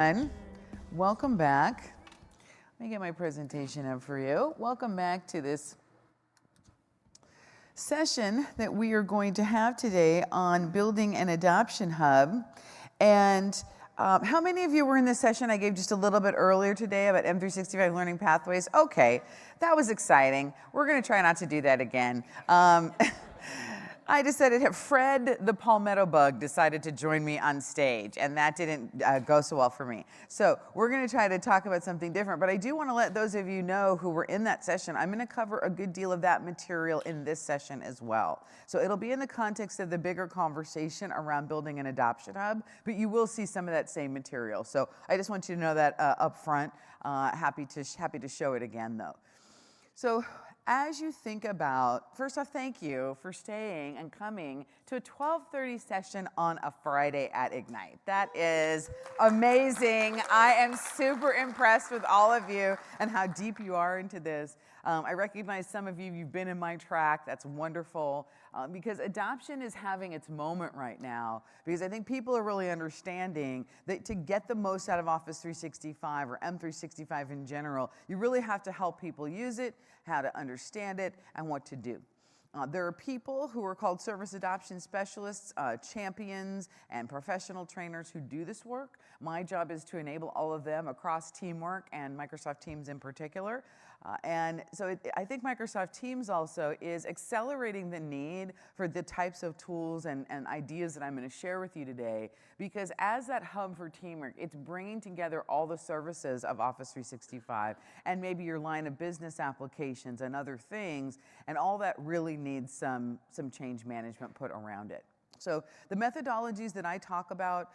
everyone. Welcome back. Let me get my presentation up for you. Welcome back to this session that we are going to have today on building an adoption hub. And how many of you were in this session I gave just a little bit earlier today about M365 Learning Pathways? Okay, that was exciting. We're going to try not to do that again. I decided, Fred the palmetto bug decided to join me on stage, and that didn't go so well for me. So we're going to try to talk about something different, but I do want to let those of you know who were in that session, I'm going to cover a good deal of that material in this session as well. So it'll be in the context of the bigger conversation around building an adoption hub, but you will see some of that same material. So I just want you to know that up front. Happy to show it again, though. So as you think about, first off, thank you for staying and coming to a 12:30 session on a Friday at Ignite. That is amazing. I am super impressed with all of you and how deep you are into this. I recognize some of you, you've been in my track. That's wonderful because adoption is having its moment right now because I think people are really understanding that to get the most out of Office 365 or M365 in general, you really have to help people use it, how to understand it, and what to do. There are people who are called service adoption specialists, champions, and professional trainers who do this work. My job is to enable all of them across teamwork and Microsoft Teams in particular. And so I think Microsoft Teams also is accelerating the need for the types of tools and ideas that I'm going to share with you today, because as that hub for teamwork, it's bringing together all the services of Office 365 and maybe your line of business applications and other things, and all that really needs some change management put around it. So the methodologies that I talk about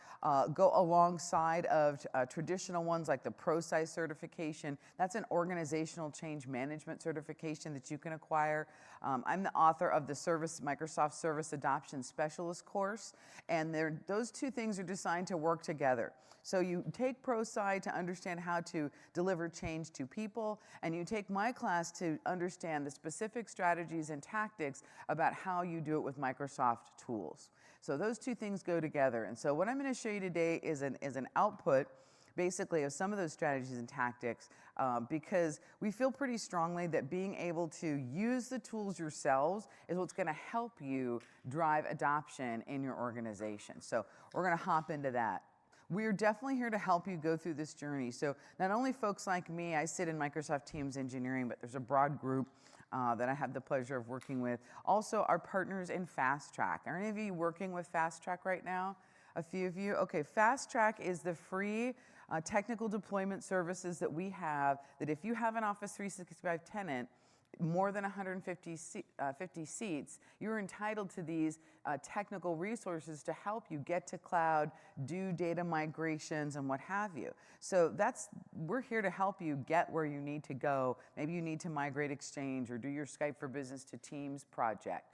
go alongside of traditional ones like the ProSci certification. That's an organizational change management certification that you can acquire. I'm the author of the Microsoft Service Adoption Specialist course, and those two things are designed to work together. So you take ProSci to understand how to deliver change to people, and you take my class to understand the specific strategies and tactics about how you do it with Microsoft tools. So those two things go together. And so what I'm going to show you today is an output basically of some of those strategies and tactics because we feel pretty strongly that being able to use the tools yourselves is what's going to help you drive adoption in your organization. So we're going to hop into that. We're definitely here to help you go through this journey. So not only folks like me, I sit in Microsoft Teams Engineering, but there's a broad group that I have the pleasure of working with. Also, our partners in Fast Track. Are any of you working with Fast Track right now? A few of you? Okay, Fast Track is the free technical deployment services that we have that if you have an Office 365 tenant, more than 150 seats, you're entitled to these technical resources to help you get to cloud, do data migrations, and what have you. So we're here to help you get where you need to go. Maybe you need to migrate Exchange or do your Skype for Business to Teams project.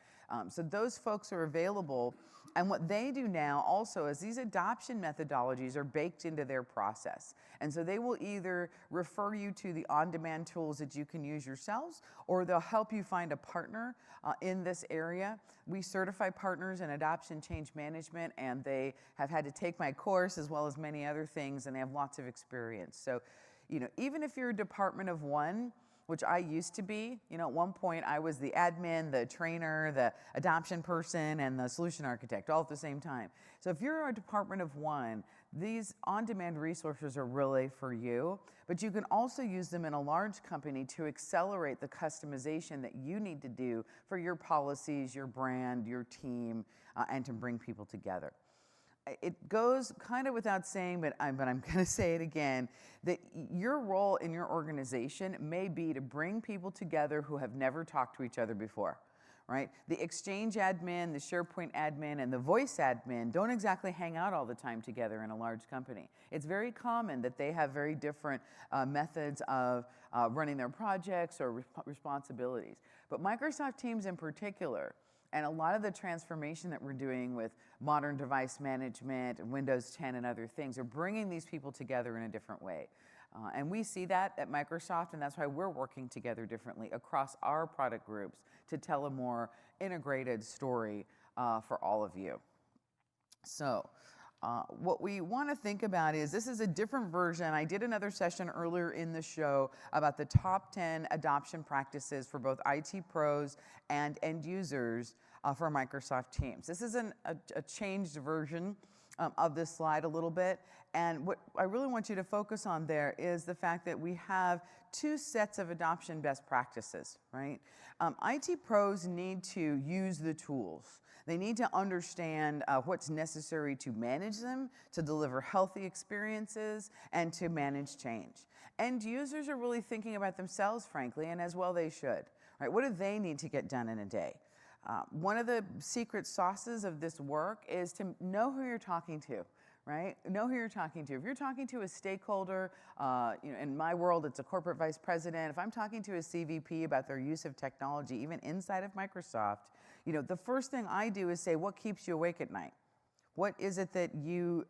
So those folks are available. And what they do now also is these adoption methodologies are baked into their process. And so they will either refer you to the on-demand tools that you can use yourselves, or they'll help you find a partner in this area. We certify partners in adoption change management, and they have had to take my course as well as many other things, and they have lots of experience. So, even if you're a department of one, which I used to be. At one point I was the admin, the trainer, the adoption person, and the solution architect all at the same time. So if you're a department of one, these on-demand resources are really for you, but you can also use them in a large company to accelerate the customization that you need to do for your policies, your brand, your team, and to bring people together. It goes kind of without saying, but I'm going to say it again, that your role in your organization may be to bring people together who have never talked to each other before, right? The Exchange admin, the SharePoint admin, and the Voice admin don't exactly hang out all the time together in a large company. It's very common that they have very different methods of running their projects or responsibilities. But Microsoft Teams in particular, and a lot of the transformation that we're doing with modern device management, Windows 10 and other things, are bringing these people together in a different way. And we see that at Microsoft, and that's why we're working together differently across our product groups to tell a more integrated story for all of you. So What we want to think about is this is a different version. I did another session earlier in the show about the top 10 adoption practices for both IT pros and end users for Microsoft Teams. This is a changed version of this slide a little bit. And what I really want you to focus on there is the fact that we have two sets of adoption best practices, right? IT pros need to use the tools. They need to understand what's necessary to manage them, to deliver healthy experiences, and to manage change. End users are really thinking about themselves, frankly, and as well they should, right? What do they need to get done in a day? One of the secret sauces of this work is to know who you're talking to, right? Know who you're talking to. If you're talking to a stakeholder, in my world, it's a corporate vice president. If I'm talking to a CVP about their use of technology, even inside of Microsoft, the first thing I do is say, what keeps you awake at night? What is it that you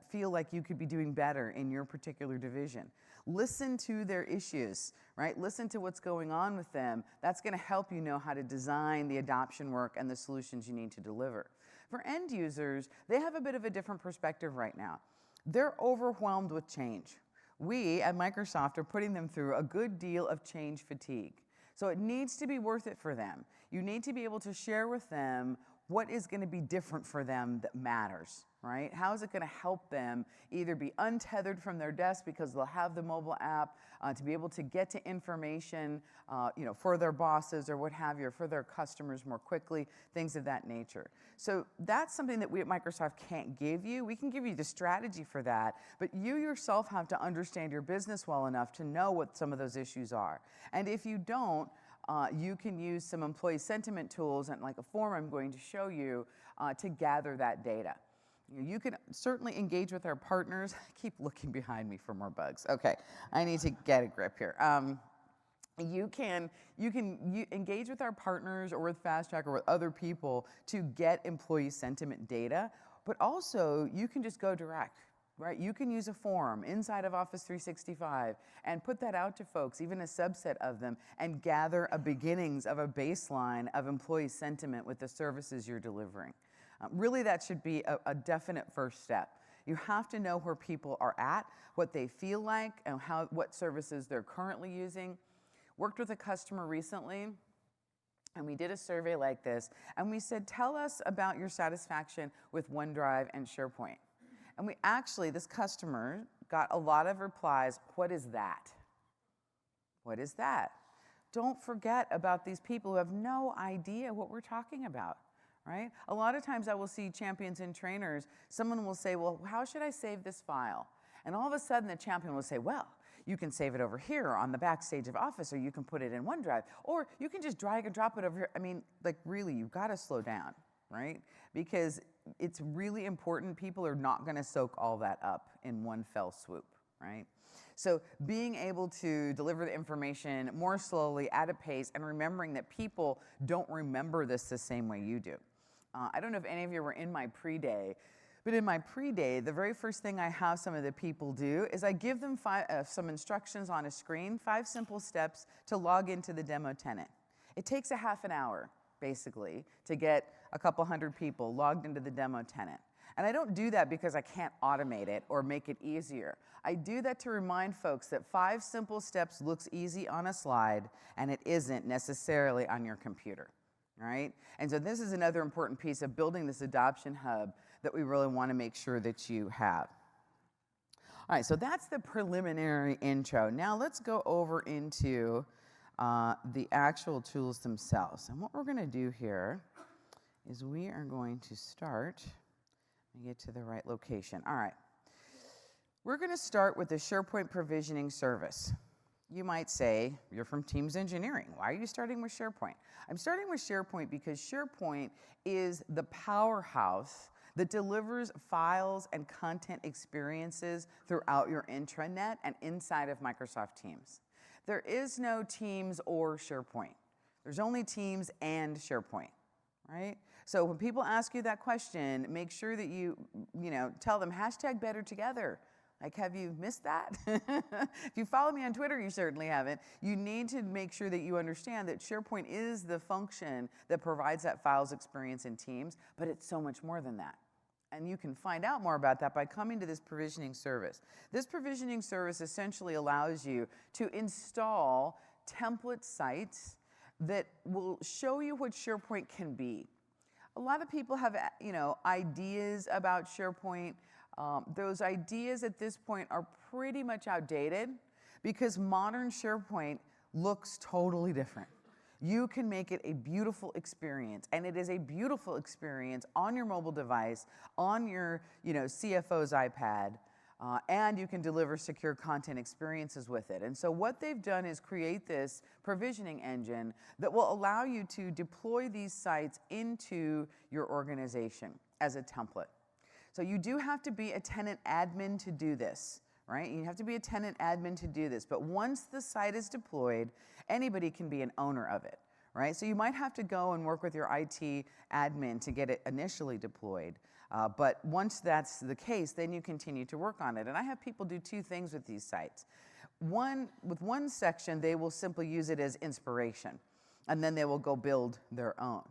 feel like you could be doing better in your particular division? Listen to their issues, right? Listen to what's going on with them. That's going to help you know how to design the adoption work and the solutions you need to deliver. For end users, they have a bit of a different perspective right now. They're overwhelmed with change. We at Microsoft are putting them through a good deal of change fatigue. So it needs to be worth it for them. You need to be able to share with them what is going to be different for them that matters, right? How is it going to help them either be untethered from their desk because they'll have the mobile app to be able to get to information, for their bosses or what have you, or for their customers more quickly, things of that nature. So that's something that we at Microsoft can't give you. We can give you the strategy for that, but you yourself have to understand your business well enough to know what some of those issues are. And if you don't, you can use some employee sentiment tools and like a form I'm going to show you to gather that data. You can certainly engage with our partners. I keep looking behind me for more bugs. Okay, I need to get a grip here. You can engage with our partners or with Fast Track or with other people to get employee sentiment data, but also you can just go direct. Right? You can use a form inside of Office 365 and put that out to folks, even a subset of them, and gather a beginnings of a baseline of employee sentiment with the services you're delivering. Really, that should be a definite first step. You have to know where people are at, what they feel like, and what services they're currently using. Worked with a customer recently, and we did a survey like this, and we said, tell us about your satisfaction with OneDrive and SharePoint. And this customer got a lot of replies, what is that? What is that? Don't forget about these people who have no idea what we're talking about, right? A lot of times I will see champions and trainers, someone will say, well, how should I save this file? And all of a sudden the champion will say, well, you can save it over here on the backstage of Office, or you can put it in OneDrive, or you can just drag and drop it over here. I mean, like really, you've got to slow down, right? Because it's really important. People are not going to soak all that up in one fell swoop, right? So being able to deliver the information more slowly at a pace and remembering that people don't remember this the same way you do. I don't know if any of you were in my pre-day, but in my pre-day, the very first thing I have some of the people do is I give them some instructions on a screen, 5 simple steps to log into the demo tenant. It takes a half an hour, basically, to get a couple hundred people logged into the demo tenant. And I don't do that because I can't automate it or make it easier. I do that to remind folks that 5 simple steps looks easy on a slide, and it isn't necessarily on your computer, right? And so this is another important piece of building this adoption hub that we really want to make sure that you have. All right, so that's the preliminary intro. Now let's go over into the actual tools themselves. And what we're going to do here is we are going to start and get to the right location. All right. We're going to start with the SharePoint provisioning service. You might say, you're from Teams Engineering. Why are you starting with SharePoint? I'm starting with SharePoint because SharePoint is the powerhouse that delivers files and content experiences throughout your intranet and inside of Microsoft Teams. There is no Teams or SharePoint. There's only Teams and SharePoint, right? So when people ask you that question, make sure that you tell them #BetterTogether. Like, have you missed that? If you follow me on Twitter, you certainly haven't. You need to make sure that you understand that SharePoint is the function that provides that files experience in Teams, but it's so much more than that. And you can find out more about that by coming to this provisioning service. This provisioning service essentially allows you to install template sites that will show you what SharePoint can be. A lot of people have, ideas about SharePoint. Those ideas at this point are pretty much outdated because modern SharePoint looks totally different. You can make it a beautiful experience, and it is a beautiful experience on your mobile device, on your CFO's iPad, and you can deliver secure content experiences with it. And so what they've done is create this provisioning engine that will allow you to deploy these sites into your organization as a template. So you do have to be a tenant admin to do this. Right? You have to be a tenant admin to do this, but once the site is deployed, anybody can be an owner of it, right? So you might have to go and work with your IT admin to get it initially deployed, but once that's the case, then you continue to work on it. And I have people do two things with these sites. With one section, they will simply use it as inspiration, and then they will go build their own.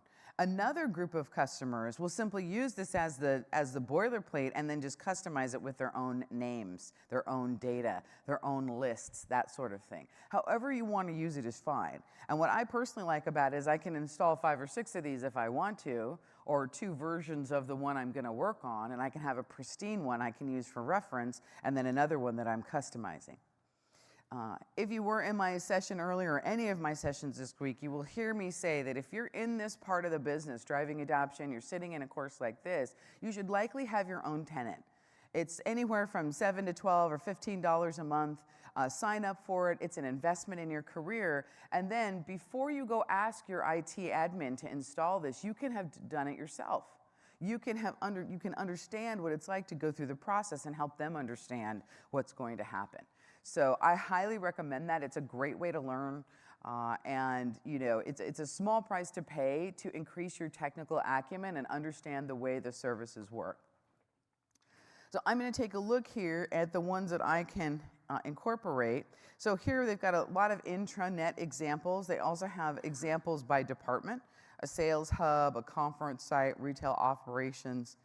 Another group of customers will simply use this as the boilerplate and then just customize it with their own names, their own data, their own lists, that sort of thing. However you want to use it is fine. And what I personally like about it is I can install 5 or 6 of these if I want to, or 2 versions of the one I'm going to work on, and I can have a pristine one I can use for reference, and then another one that I'm customizing. If you were in my session earlier, or any of my sessions this week, you will hear me say that if you're in this part of the business, driving adoption, you're sitting in a course like this, you should likely have your own tenant. It's anywhere from $7 to $12 or $15 a month. Sign up for it. It's an investment in your career. And then before you go ask your IT admin to install this, you can have done it yourself. You can understand what it's like to go through the process and help them understand what's going to happen. So I highly recommend that. It's a great way to learn, and it's a small price to pay to increase your technical acumen and understand the way the services work. So I'm going to take a look here at the ones that I can incorporate. So here they've got a lot of intranet examples. They also have examples by department, a sales hub, a conference site, retail operations.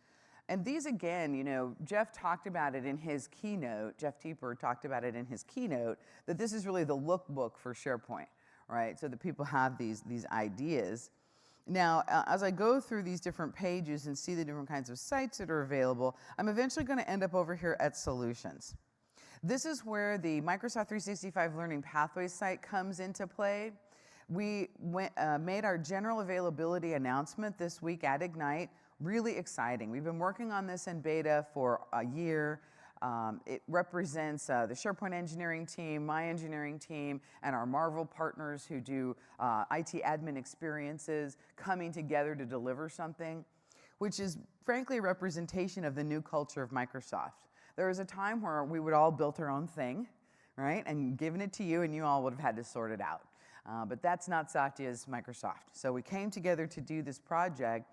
And these again, Jeff talked about it in his keynote, Jeff Tieper talked about it in his keynote, that this is really the lookbook for SharePoint, right? So that people have these ideas. Now, as I go through these different pages and see the different kinds of sites that are available, I'm eventually going to end up over here at Solutions. This is where the Microsoft 365 Learning Pathways site comes into play. We made our general availability announcement this week at Ignite. Really exciting. We've been working on this in beta for a year. It represents the SharePoint engineering team, my engineering team, and our Marvel partners who do IT admin experiences coming together to deliver something, which is frankly a representation of the new culture of Microsoft. There was a time where we would all build our own thing, right, and given it to you, and you all would have had to sort it out. But that's not Satya's Microsoft. So we came together to do this project,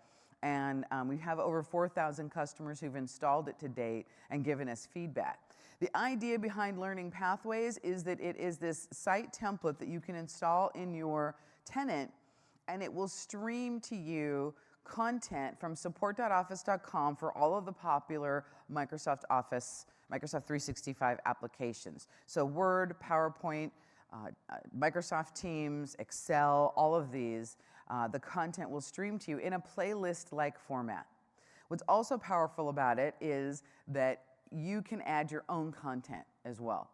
and we have over 4,000 customers who've installed it to date and given us feedback. The idea behind Learning Pathways is that it is this site template that you can install in your tenant, and it will stream to you content from support.office.com for all of the popular Microsoft 365 applications. So Word, PowerPoint, Microsoft Teams, Excel, all of these, the content will stream to you in a playlist-like format. What's also powerful about it is that you can add your own content as well.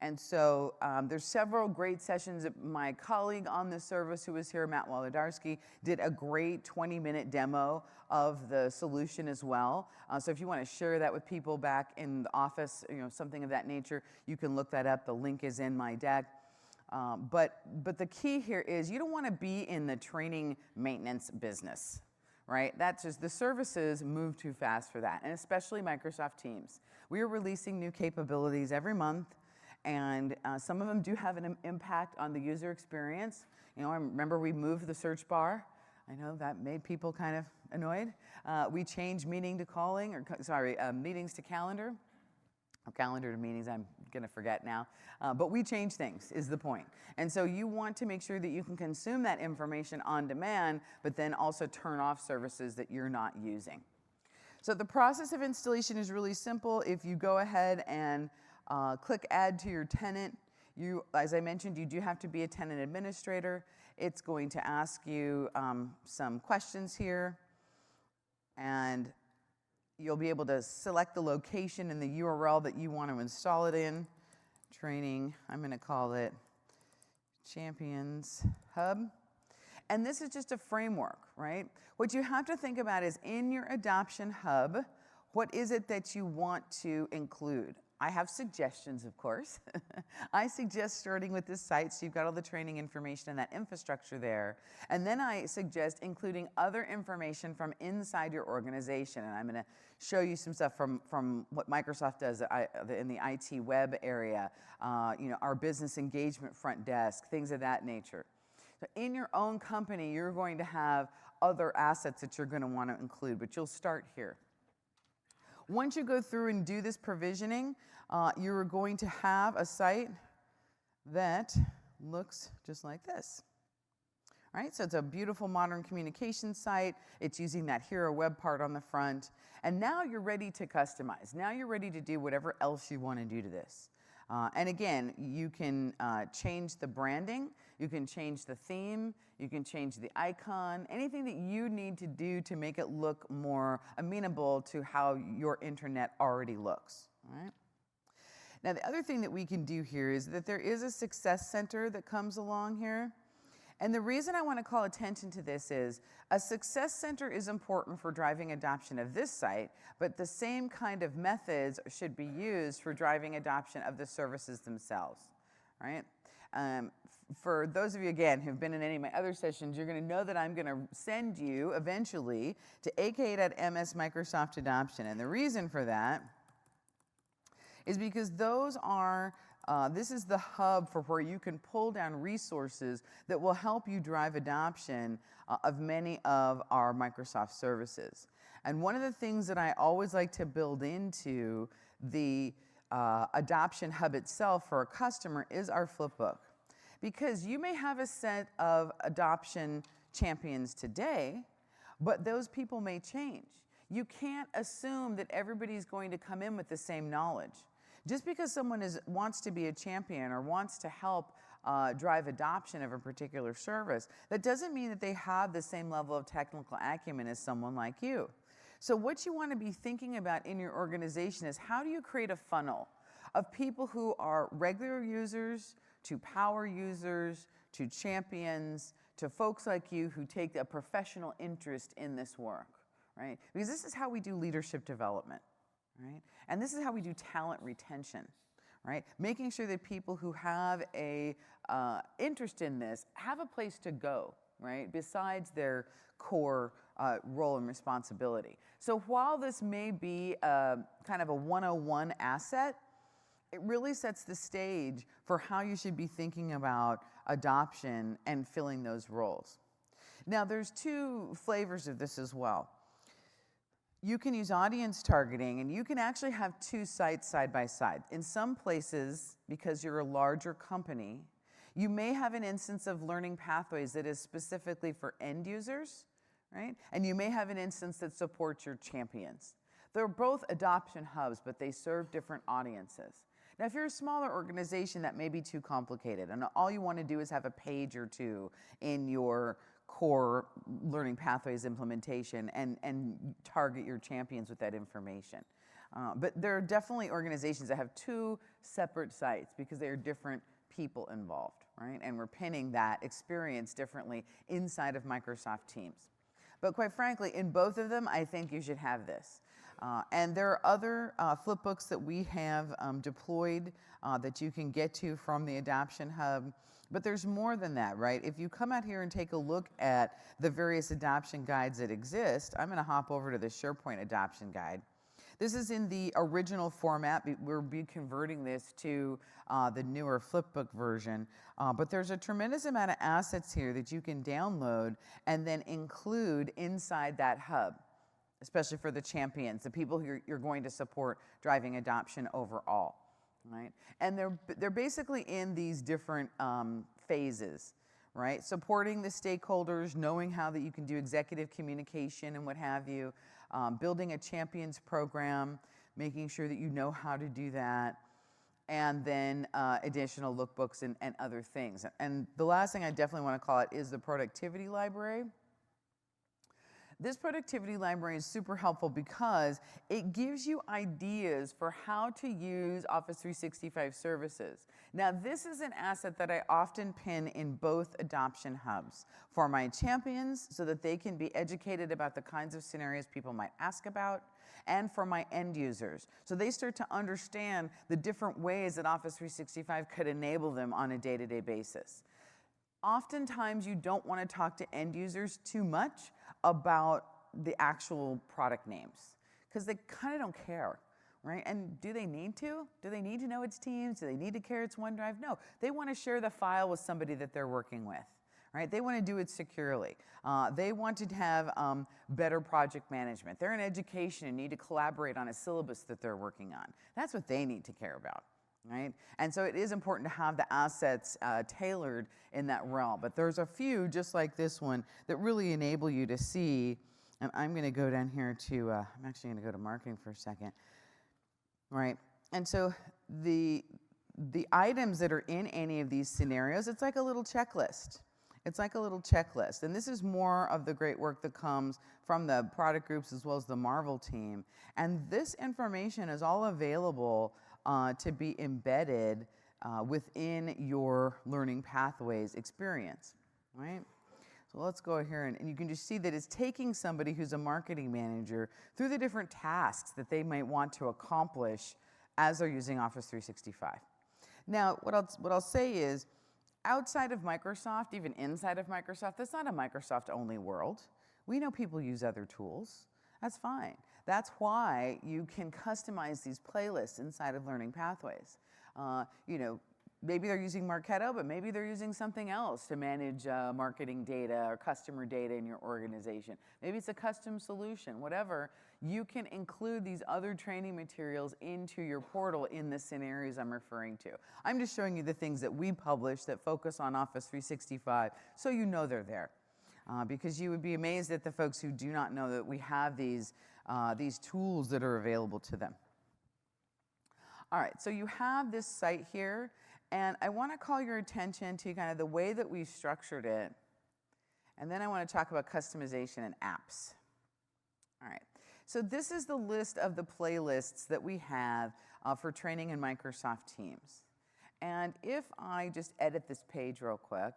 And so there's several great sessions. My colleague on this service who was here, Matt Wolodarski, did a great 20-minute demo of the solution as well. So if you want to share that with people back in the office, something of that nature, you can look that up. The link is in my deck. But the key here is you don't want to be in the training maintenance business, right? That's just, the services move too fast for that, and especially Microsoft Teams. We are releasing new capabilities every month, and some of them do have an impact on the user experience. I remember we moved the search bar. I know that made people kind of annoyed. We changed meetings to calendar. Or calendar to meetings, I'm going to forget now. But we change things, is the point. And so you want to make sure that you can consume that information on demand, but then also turn off services that you're not using. So the process of installation is really simple. If you go ahead and click add to your tenant, as I mentioned, you do have to be a tenant administrator. It's going to ask you some questions here, and you'll be able to select the location and the URL that you want to install it in. Training, I'm going to call it Champions Hub. And this is just a framework, right? What you have to think about is in your adoption hub, what is it that you want to include? I have suggestions, of course. I suggest starting with this site so you've got all the training information and that infrastructure there. And then I suggest including other information from inside your organization. And I'm going to show you some stuff from what Microsoft does in the IT web area, our business engagement front desk, things of that nature. So in your own company, you're going to have other assets that you're going to want to include, but you'll start here. Once you go through and do this provisioning, you're going to have a site that looks just like this. All right, so it's a beautiful modern communication site. It's using that hero web part on the front. And now you're ready to customize. Now you're ready to do whatever else you want to do to this. And again, you can change the branding, you can change the theme, you can change the icon, anything that you need to do to make it look more amenable to how your internet already looks. All right? Now, the other thing that we can do here is that there is a success center that comes along here. And the reason I want to call attention to this is a success center is important for driving adoption of this site, but the same kind of methods should be used for driving adoption of the services themselves, right? For those of you, again, who've been in any of my other sessions, you're going to know that I'm going to send you eventually to aka.ms Microsoft Adoption. And the reason for that is because those are this is the hub for where you can pull down resources that will help you drive adoption of many of our Microsoft services. And one of the things that I always like to build into the adoption hub itself for a customer is our flipbook. Because you may have a set of adoption champions today, but those people may change. You can't assume that everybody's going to come in with the same knowledge. Just because someone wants to be a champion or wants to help drive adoption of a particular service, that doesn't mean that they have the same level of technical acumen as someone like you. So what you want to be thinking about in your organization is how do you create a funnel of people who are regular users to power users to champions to folks like you who take a professional interest in this work, right? Because this is how we do leadership development. Right? And this is how we do talent retention, right? Making sure that people who have a interest in this have a place to go, right? Besides their core role and responsibility. So while this may be kind of a 101 asset, it really sets the stage for how you should be thinking about adoption and filling those roles. Now, there's two flavors of this as well. You can use audience targeting, and you can actually have two sites side by side. In some places, because you're a larger company, you may have an instance of learning pathways that is specifically for end users, right? And you may have an instance that supports your champions. They're both adoption hubs, but they serve different audiences. Now, if you're a smaller organization, that may be too complicated, and all you want to do is have a page or two in your core learning pathways implementation and target your champions with that information. But there are definitely organizations that have two separate sites because there are different people involved, right? And we're pinning that experience differently inside of Microsoft Teams. But quite frankly, in both of them, I think you should have this. And there are other flipbooks that we have deployed that you can get to from the Adoption Hub. But there's more than that, right? If you come out here and take a look at the various adoption guides that exist, I'm going to hop over to the SharePoint adoption guide. This is in the original format. We'll be converting this to the newer flipbook version. But there's a tremendous amount of assets here that you can download and then include inside that hub, especially for the champions, the people who you're going to support driving adoption overall. Right? And they're basically in these different phases, right? Supporting the stakeholders, knowing how that you can do executive communication and what have you, building a champions program, making sure that you know how to do that, and then additional lookbooks and other things. And the last thing I definitely want to call it is the productivity library. This productivity library is super helpful because it gives you ideas for how to use Office 365 services. Now, this is an asset that I often pin in both adoption hubs for my champions so that they can be educated about the kinds of scenarios people might ask about, and for my end users. So they start to understand the different ways that Office 365 could enable them on a day-to-day basis. Oftentimes, you don't want to talk to end users too much about the actual product names because they kind of don't care, right? And do they need to? Do they need to know it's Teams? Do they need to care it's OneDrive? No, they want to share the file with somebody that they're working with, right? They want to do it securely. They want to have better project management. They're in education and need to collaborate on a syllabus that they're working on. That's what they need to care about. Right? And so it is important to have the assets tailored in that realm. But there's a few, just like this one, that really enable you to see. And I'm going to go down here to, I'm actually going to go to marketing for a second. Right? And so the items that are in any of these scenarios, it's like a little checklist. It's like a little checklist. And this is more of the great work that comes from the product groups as well as the Marvel team. And this information is all available to be embedded within your learning pathways experience, right? So let's go here and you can just see that it's taking somebody who's a marketing manager through the different tasks that they might want to accomplish as they're using Office 365. Now, what I'll say is, outside of Microsoft, even inside of Microsoft, that's not a Microsoft-only world. We know people use other tools. That's fine. That's why you can customize these playlists inside of Learning Pathways. You know, maybe they're using Marketo, but maybe they're using something else to manage marketing data or customer data in your organization. Maybe it's a custom solution, whatever. You can include these other training materials into your portal in the scenarios I'm referring to. I'm just showing you the things that we publish that focus on Office 365 so you know they're there. Because you would be amazed at the folks who do not know that we have these tools that are available to them. All right, so you have this site here, and I want to call your attention to kind of the way that we've structured it, and then I want to talk about customization and apps. All right, so this is the list of the playlists that we have for training in Microsoft Teams. And if I just edit this page real quick,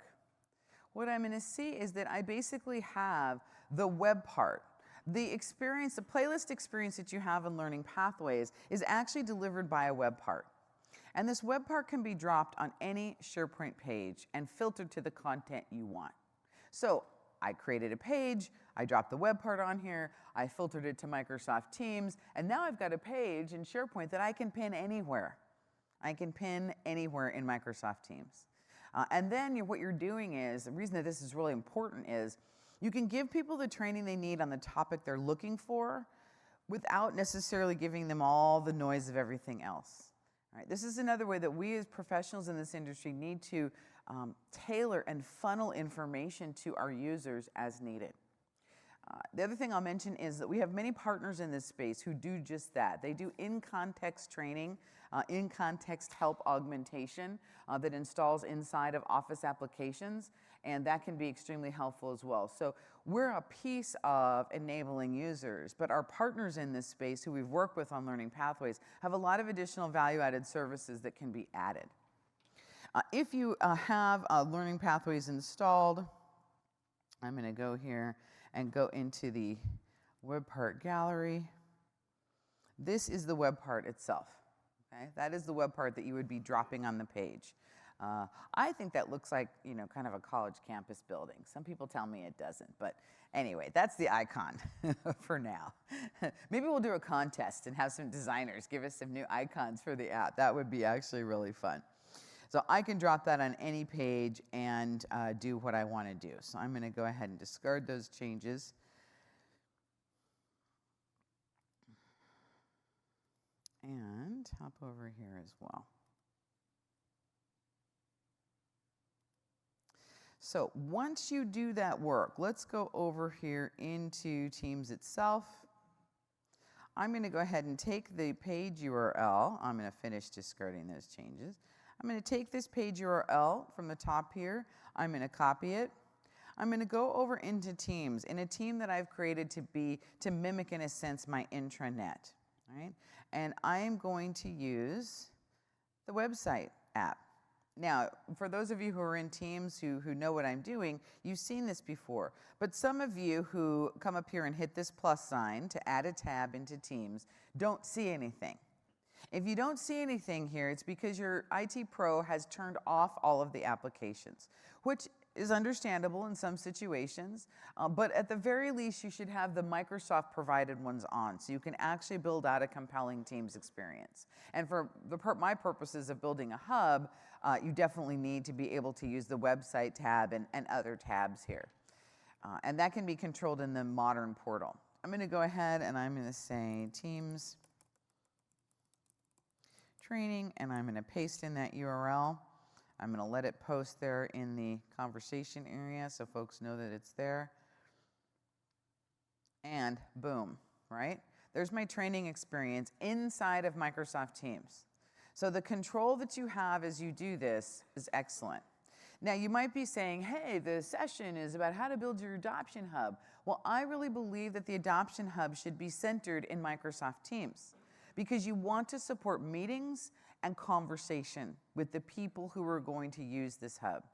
what I'm going to see is that I basically have the web part. The experience, the playlist experience that you have in Learning Pathways is actually delivered by a web part. And this web part can be dropped on any SharePoint page and filtered to the content you want. So I created a page, I dropped the web part on here, I filtered it to Microsoft Teams, and now I've got a page in SharePoint that I can pin anywhere. I can pin anywhere in Microsoft Teams. And then what you're doing is, the reason that this is really important is, you can give people the training they need on the topic they're looking for without necessarily giving them all the noise of everything else. All right, this is another way that we as professionals in this industry need to tailor and funnel information to our users as needed. The other thing I'll mention is that we have many partners in this space who do just that. They do in-context training, in-context help augmentation that installs inside of Office applications, and that can be extremely helpful as well. So we're a piece of enabling users, but our partners in this space who we've worked with on Learning Pathways have a lot of additional value-added services that can be added. If you have Learning Pathways installed, I'm going to go here and go into the web part gallery. This is the web part itself. Okay? That is the web part that you would be dropping on the page. I think that looks like, you know, kind of a college campus building. Some people tell me it doesn't, but anyway, that's the icon for now. Maybe we'll do a contest and have some designers give us some new icons for the app. That would be actually really fun. So I can drop that on any page and do what I want to do. So I'm going to go ahead and discard those changes. And hop over here as well. So once you do that work, let's go over here into Teams itself. I'm going to go ahead and take the page URL. I'm going to finish discarding those changes. I'm going to take this page URL from the top here. I'm going to copy it. I'm going to go over into Teams, in a team that I've created to mimic, in a sense, my intranet. Right? And I am going to use the website app. Now, for those of you who are in Teams who know what I'm doing, you've seen this before. But some of you who come up here and hit this plus sign to add a tab into Teams don't see anything. If you don't see anything here, it's because your IT pro has turned off all of the applications, which is understandable in some situations, but at the very least, you should have the Microsoft provided ones on, so you can actually build out a compelling Teams experience. And for my purposes of building a hub, you definitely need to be able to use the website tab and other tabs here. And that can be controlled in the modern portal. I'm going to go ahead and I'm going to say Teams training, and I'm going to paste in that URL. I'm going to let it post there in the conversation area so folks know that it's there. And boom, right? There's my training experience inside of Microsoft Teams. So the control that you have as you do this is excellent. Now you might be saying, hey, the session is about how to build your adoption hub. Well, I really believe that the adoption hub should be centered in Microsoft Teams, because you want to support meetings and conversation with the people who are going to use this hub.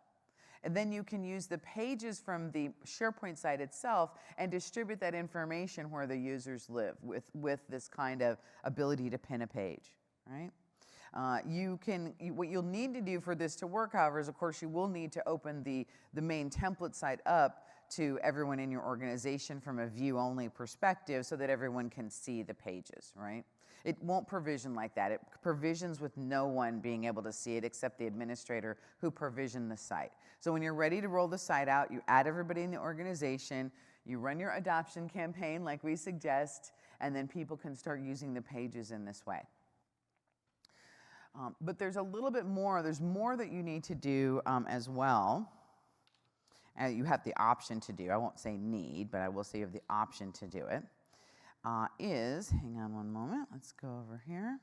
And then you can use the pages from the SharePoint site itself and distribute that information where the users live with this kind of ability to pin a page, right? What you'll need to do for this to work, however, is of course you will need to open the main template site up to everyone in your organization from a view-only perspective so that everyone can see the pages, right? It won't provision like that. It provisions with no one being able to see it except the administrator who provisioned the site. So when you're ready to roll the site out, you add everybody in the organization, you run your adoption campaign like we suggest, and then people can start using the pages in this way. But there's a little bit more. There's more that you need to do as well. You have the option to do. I won't say need, but I will say you have the option to do it. Hang on one moment. Let's go over here.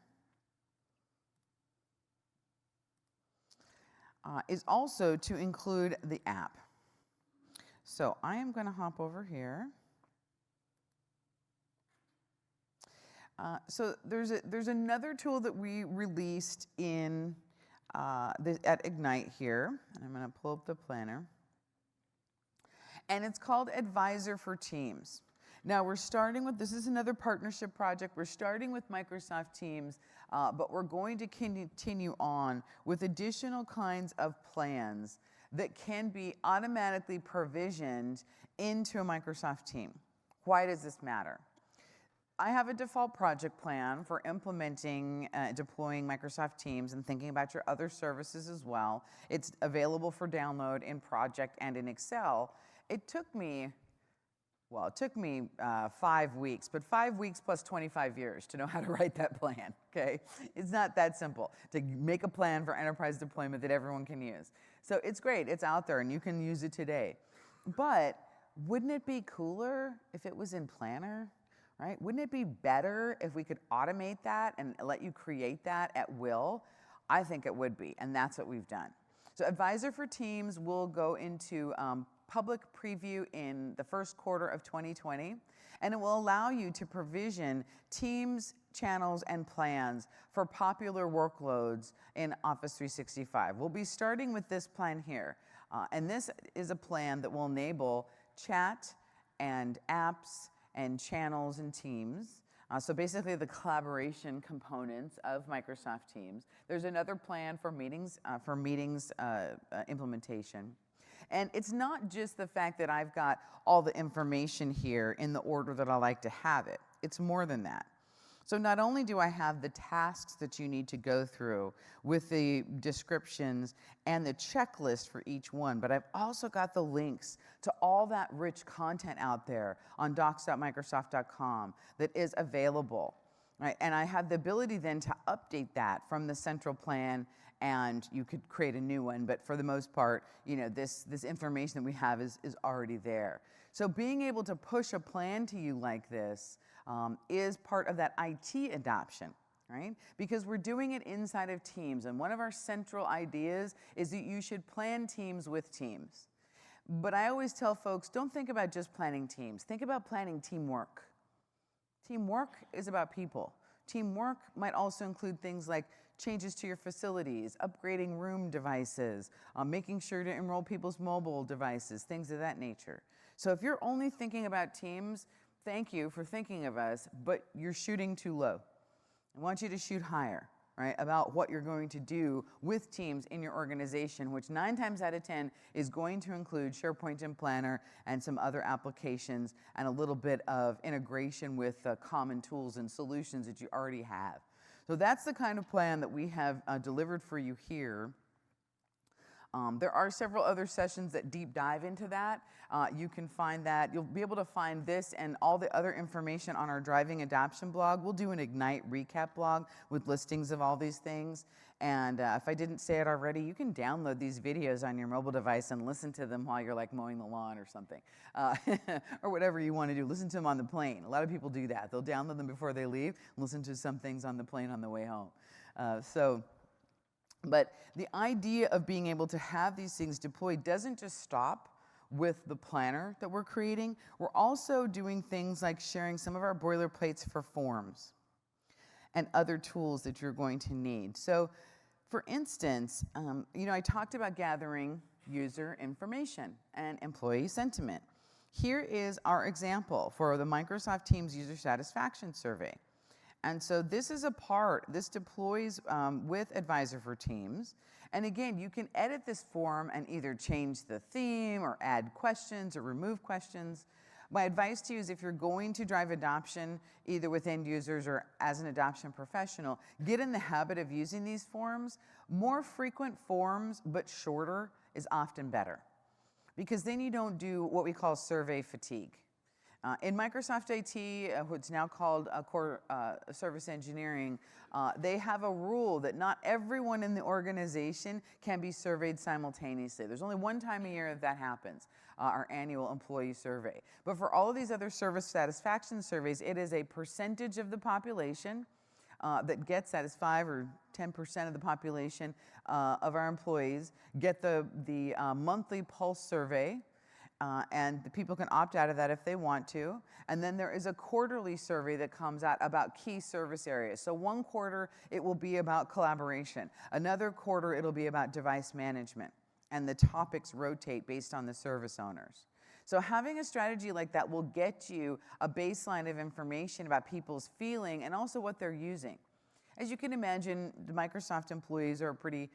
Is also to include the app. So I am going to hop over here. So there's another tool that we released in at Ignite here, and I'm going to pull up the planner. And it's called Advisor for Teams. Now we're starting with, this is another partnership project. We're starting with Microsoft Teams, but we're going to continue on with additional kinds of plans that can be automatically provisioned into a Microsoft team. Why does this matter? I have a default project plan for implementing, deploying Microsoft Teams and thinking about your other services as well. It's available for download in Project and in Excel. It took me 5 weeks, but 5 weeks plus 25 years to know how to write that plan, okay? It's not that simple to make a plan for enterprise deployment that everyone can use. So it's great, it's out there and you can use it today. But wouldn't it be cooler if it was in Planner, right? Wouldn't it be better if we could automate that and let you create that at will? I think it would be, and that's what we've done. So Advisor for Teams will go into public preview in the first quarter of 2020, and it will allow you to provision Teams, channels, and plans for popular workloads in Office 365. We'll be starting with this plan here, and this is a plan that will enable chat and apps and channels and Teams. So basically the collaboration components of Microsoft Teams. There's another plan for meetings implementation. And it's not just the fact that I've got all the information here in the order that I like to have it. It's more than that. So not only do I have the tasks that you need to go through with the descriptions and the checklist for each one, but I've also got the links to all that rich content out there on docs.microsoft.com that is available. Right? And I have the ability then to update that from the central plan and you could create a new one, but for the most part, this information that we have is already there. So being able to push a plan to you like this is part of that IT adoption, right? Because we're doing it inside of teams, and one of our central ideas is that you should plan teams with teams. But I always tell folks, don't think about just planning teams. Think about planning teamwork. Teamwork is about people. Teamwork might also include things like changes to your facilities, upgrading room devices, making sure to enroll people's mobile devices, things of that nature. So if you're only thinking about teams, thank you for thinking of us, but you're shooting too low. I want you to shoot higher, right, about what you're going to do with teams in your organization, which 9 times out of 10 is going to include SharePoint and Planner and some other applications and a little bit of integration with common tools and solutions that you already have. So that's the kind of plan that we have delivered for you here. There are several other sessions that deep dive into that. You can find that. You'll be able to find this and all the other information on our driving adoption blog. We'll do an Ignite recap blog with listings of all these things. And if I didn't say it already, you can download these videos on your mobile device and listen to them while you're like mowing the lawn or something, or whatever you want to do. Listen to them on the plane. A lot of people do that. They'll download them before they leave, listen to some things on the plane on the way home. But the idea of being able to have these things deployed doesn't just stop with the planner that we're creating. We're also doing things like sharing some of our boilerplates for forms and other tools that you're going to need. So for instance, I talked about gathering user information and employee sentiment. Here is our example for the Microsoft Teams User Satisfaction Survey. And so this deploys with Advisor for Teams. And again, you can edit this form and either change the theme or add questions or remove questions. My advice to you is if you're going to drive adoption, either with end users or as an adoption professional, get in the habit of using these forms. More frequent forms, but shorter, is often better. Because then you don't do what we call survey fatigue. In Microsoft IT, what's now called Core Service Engineering, they have a rule that not everyone in the organization can be surveyed simultaneously. There's only one time a year that happens, our annual employee survey. But for all of these other service satisfaction surveys, it is a percentage of the population that gets that is 5 or 10% of the population of our employees get the monthly pulse survey. And the people can opt out of that if they want to. And then there is a quarterly survey that comes out about key service areas. So one quarter, it will be about collaboration. Another quarter, it'll be about device management. And the topics rotate based on the service owners. So having a strategy like that will get you a baseline of information about people's feeling and also what they're using. As you can imagine, the Microsoft employees are a pretty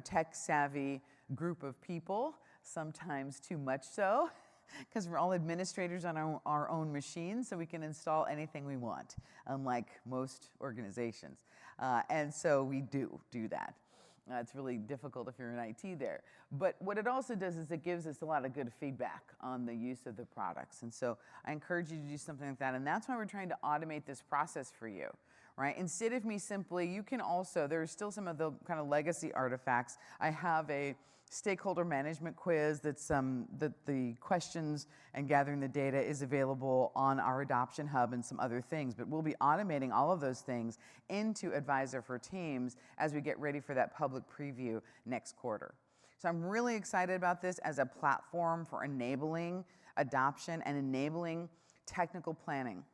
tech-savvy group of people. Sometimes too much so, because we're all administrators on our own machines, so we can install anything we want, unlike most organizations. And so we do that. It's really difficult if you're in IT there. But what it also does is it gives us a lot of good feedback on the use of the products. And so I encourage you to do something like that. And that's why we're trying to automate this process for you. Right? Instead of me simply, you can also, there's still some of the kind of legacy artifacts. I have a stakeholder management quiz that's that the questions and gathering the data is available on our Adoption Hub and some other things. But we'll be automating all of those things into Advisor for Teams as we get ready for that public preview next quarter. So I'm really excited about this as a platform for enabling adoption and enabling technical planning.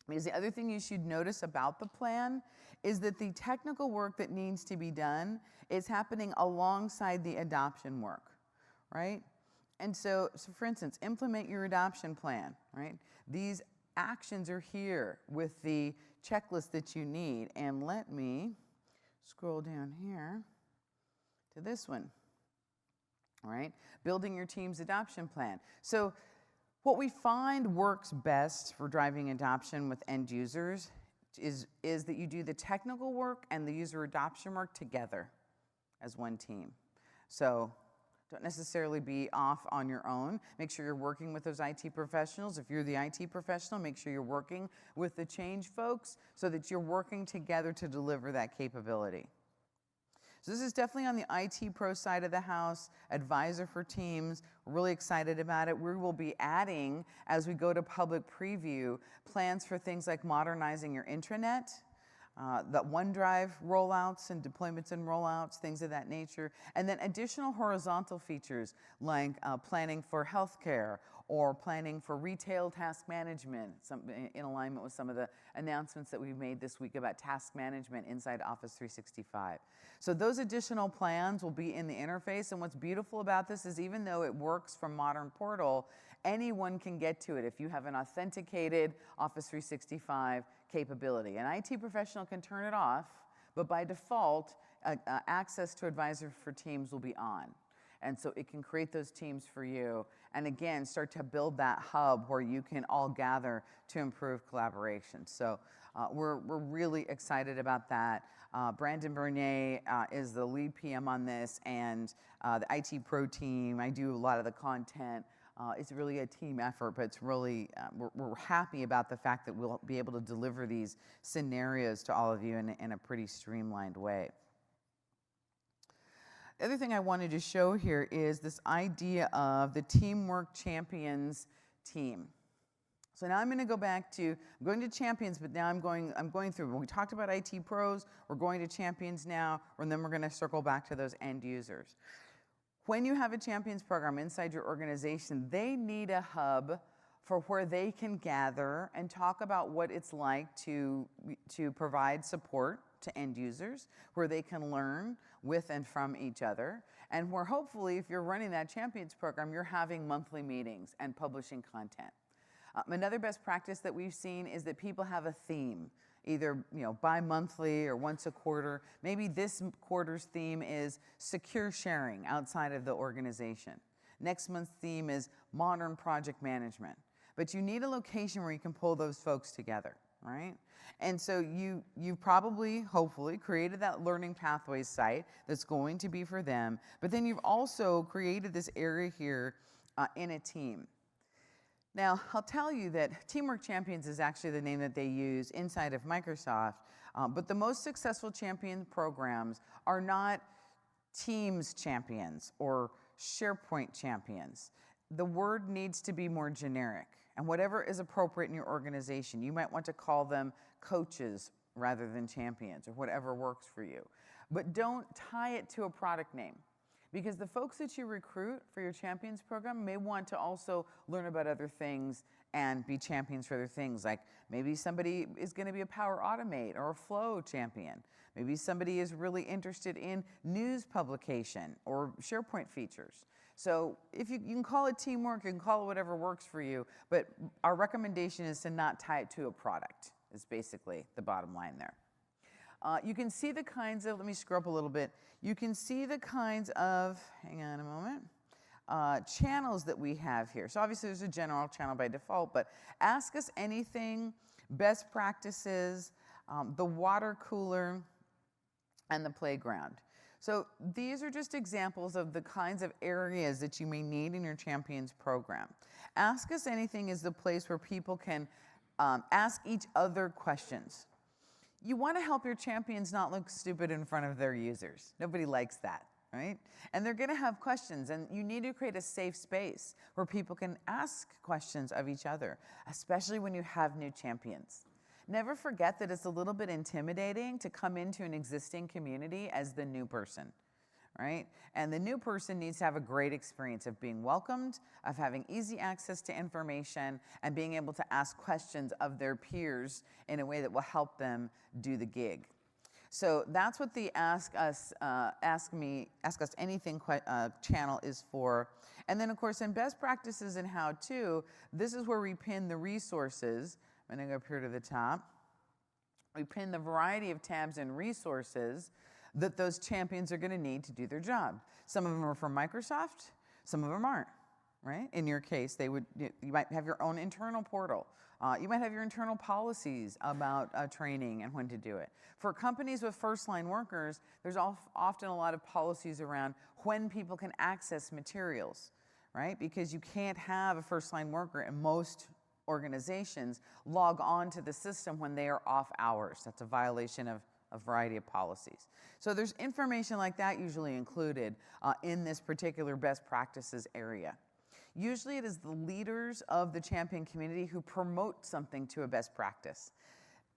Because the other thing you should notice about the plan is that the technical work that needs to be done is happening alongside the adoption work, right? And so for instance, implement your adoption plan, right? These actions are here with the checklist that you need. And let me scroll down here to this one, all right? Building your team's adoption plan. So what we find works best for driving adoption with end users is that you do the technical work and the user adoption work together as one team. So don't necessarily be off on your own. Make sure you're working with those IT professionals. If you're the IT professional, make sure you're working with the change folks so that you're working together to deliver that capability. So this is definitely on the IT pro side of the house, advisor for teams. We're really excited about it. We will be adding, as we go to public preview, plans for things like modernizing your intranet, the OneDrive rollouts and deployments and rollouts, things of that nature, and then additional horizontal features like planning for healthcare or planning for retail task management, in alignment with some of the announcements that we've made this week about task management inside Office 365. So those additional plans will be in the interface, and what's beautiful about this is even though it works from Modern Portal, anyone can get to it if you have an authenticated Office 365 capability. An IT professional can turn it off, but by default, access to Advisor for Teams will be on. And so it can create those teams for you, and again, start to build that hub where you can all gather to improve collaboration. So we're really excited about that. Brandon Bernier is the lead PM on this, and the IT Pro team, I do a lot of the content. It's really a team effort, but it's really, we're happy about the fact that we'll be able to deliver these scenarios to all of you in a pretty streamlined way. The other thing I wanted to show here is this idea of the Teamwork Champions team. So now I'm going to go back to, I'm going to champions, but now I'm going through. When we talked about IT pros, we're going to champions now, and then we're going to circle back to those end users. When you have a champions program inside your organization, they need a hub for where they can gather and talk about what it's like to provide support to end users, where they can learn with and from each other, and where hopefully, if you're running that champions program, you're having monthly meetings and publishing content. Another best practice that we've seen is that people have a theme, either bi-monthly or once a quarter. Maybe this quarter's theme is secure sharing outside of the organization. Next month's theme is modern project management. But you need a location where you can pull those folks together, right? And so you've probably, hopefully, created that learning pathways site that's going to be for them, but then you've also created this area here in a team. Now, I'll tell you that Teamwork Champions is actually the name that they use inside of Microsoft, but the most successful champion programs are not Teams champions or SharePoint champions. The word needs to be more generic, and whatever is appropriate in your organization. You might want to call them coaches rather than champions, or whatever works for you. But don't tie it to a product name, because the folks that you recruit for your champions program may want to also learn about other things and be champions for other things. Like maybe somebody is going to be a Power Automate or a Flow champion. Maybe somebody is really interested in news publication or SharePoint features. So if you can call it teamwork, you can call it whatever works for you, but our recommendation is to not tie it to a product, is basically the bottom line there. You can see the kinds of, let me scroll up a little bit, you can see the kinds of, hang on a moment, channels that we have here. So obviously there's a general channel by default, but ask us anything, best practices, the water cooler, and the playground. So these are just examples of the kinds of areas that you may need in your Champions program. Ask Us Anything is the place where people can ask each other questions. You want to help your champions not look stupid in front of their users. Nobody likes that, right? And they're going to have questions, and you need to create a safe space where people can ask questions of each other, especially when you have new champions. Never forget that it's a little bit intimidating to come into an existing community as the new person, right? And the new person needs to have a great experience of being welcomed, of having easy access to information, and being able to ask questions of their peers in a way that will help them do the gig. So that's what the Ask Us Anything channel is for. And then, of course, in best practices and how-to, this is where we pin the resources. I'm going to go up here to the top. We pin the variety of tabs and resources that those champions are going to need to do their job. Some of them are from Microsoft, some of them aren't, right? In your case, you might have your own internal portal. You might have your internal policies about training and when to do it. For companies with first-line workers, there's often a lot of policies around when people can access materials, right? Because you can't have a first-line worker in most organizations log on to the system when they are off hours. That's a violation of a variety of policies. So there's information like that usually included in this particular best practices area. Usually it is the leaders of the champion community who promote something to a best practice.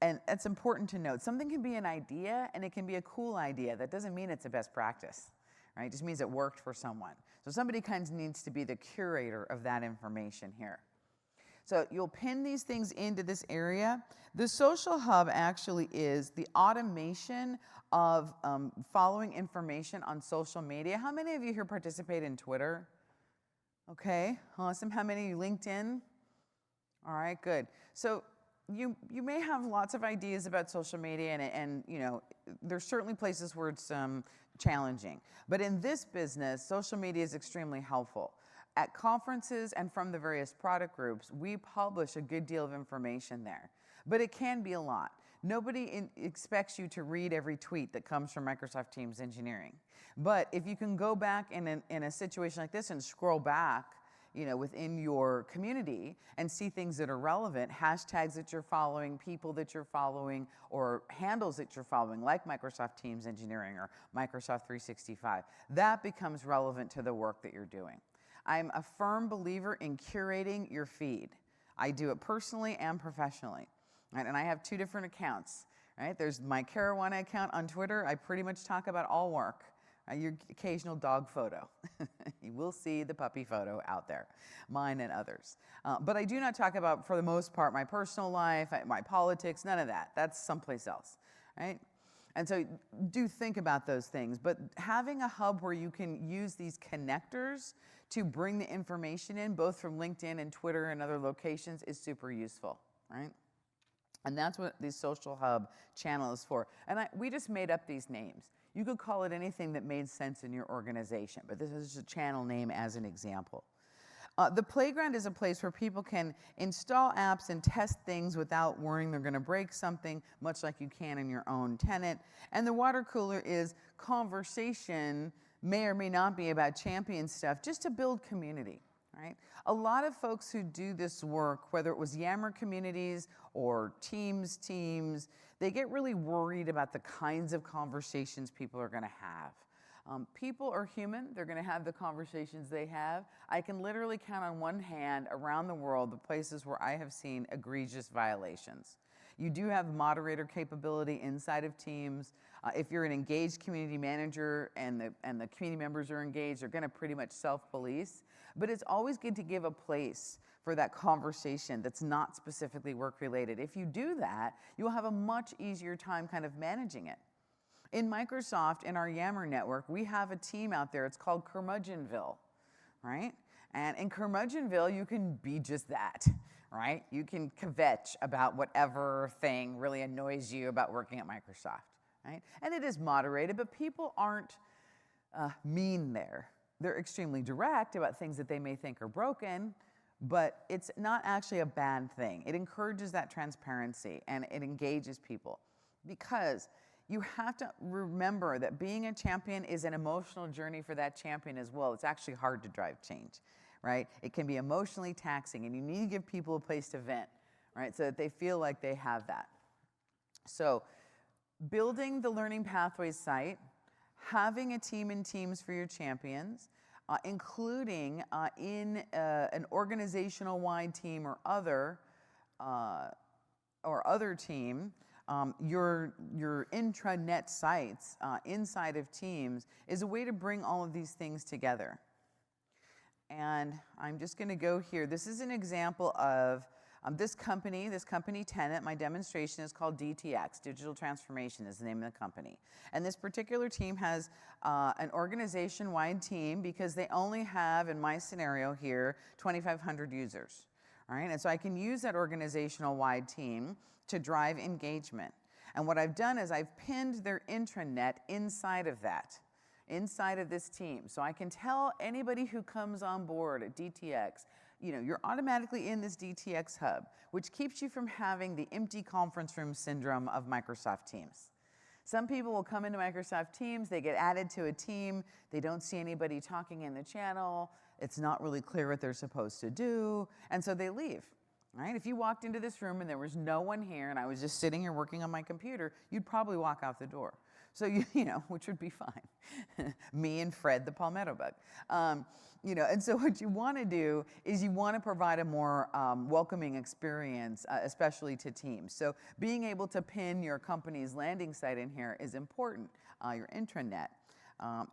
And it's important to note, something can be an idea and it can be a cool idea. That doesn't mean it's a best practice, right? It just means it worked for someone. So somebody kind of needs to be the curator of that information here. So you'll pin these things into this area. The social hub actually is the automation of following information on social media. How many of you here participate in Twitter? Okay, awesome. How many of you LinkedIn? All right, good. So you may have lots of ideas about social media, and you know, there's certainly places where it's challenging. But in this business, social media is extremely helpful. At conferences and from the various product groups, we publish a good deal of information there. But it can be a lot. Nobody expects you to read every tweet that comes from Microsoft Teams Engineering. But if you can go back in a situation like this and scroll back, you know, within your community and see things that are relevant, hashtags that you're following, people that you're following, or handles that you're following, like Microsoft Teams Engineering or Microsoft 365, that becomes relevant to the work that you're doing. I'm a firm believer in curating your feed. I do it personally and professionally. Right? And I have 2 different accounts. Right? There's my Caruana account on Twitter. I pretty much talk about all work. Your occasional dog photo. You will see the puppy photo out there, mine and others. But I do not talk about, for the most part, my personal life, my politics, none of that. That's someplace else. Right? And so do think about those things, but having a hub where you can use these connectors to bring the information in, both from LinkedIn and Twitter and other locations, is super useful, right? And that's what the social hub channel is for. And we just made up these names. You could call it anything that made sense in your organization, but this is just a channel name as an example. The playground is a place where people can install apps and test things without worrying they're going to break something, much like you can in your own tenant. And the water cooler is conversation, may or may not be about champion stuff, just to build community. Right? A lot of folks who do this work, whether it was Yammer communities or teams, they get really worried about the kinds of conversations people are going to have. People are human. They're going to have the conversations they have. I can literally count on one hand around the world the places where I have seen egregious violations. You do have moderator capability inside of Teams. If you're an engaged community manager and the community members are engaged, they're going to pretty much self-police. But it's always good to give a place for that conversation that's not specifically work-related. If you do that, you'll have a much easier time kind of managing it. In Microsoft, in our Yammer network, we have a team out there. It's called Curmudgeonville, right? And in Curmudgeonville, you can be just that, right? You can kvetch about whatever thing really annoys you about working at Microsoft, right? And it is moderated, but people aren't mean there. They're extremely direct about things that they may think are broken, but it's not actually a bad thing. It encourages that transparency and it engages people, because you have to remember that being a champion is an emotional journey for that champion as well. It's actually hard to drive change, right? It can be emotionally taxing, and you need to give people a place to vent, right? So that they feel like they have that. So building the Learning Pathways site, having a team in Teams for your champions, including in an organizational-wide team or other team, your intranet sites inside of Teams is a way to bring all of these things together. And I'm just going to go here. This is an example of this company tenant. My demonstration is called DTX, Digital Transformation is the name of the company. And this particular team has an organization-wide team because they only have, in my scenario here, 2,500 users. All right, and so I can use that organizational-wide team to drive engagement. And what I've done is I've pinned their intranet inside of that, inside of this team. So I can tell anybody who comes on board at DTX, you know, you're automatically in this DTX hub, which keeps you from having the empty conference room syndrome of Microsoft Teams. Some people will come into Microsoft Teams, they get added to a team, they don't see anybody talking in the channel, it's not really clear what they're supposed to do, and so they leave. Right? If you walked into this room and there was no one here and I was just sitting here working on my computer, you'd probably walk out the door. So, you know, which would be fine. Me and Fred the palmetto bug. You know, and so what you want to do is you want to provide a more welcoming experience, especially to teams. So being able to pin your company's landing site in here is important, your intranet.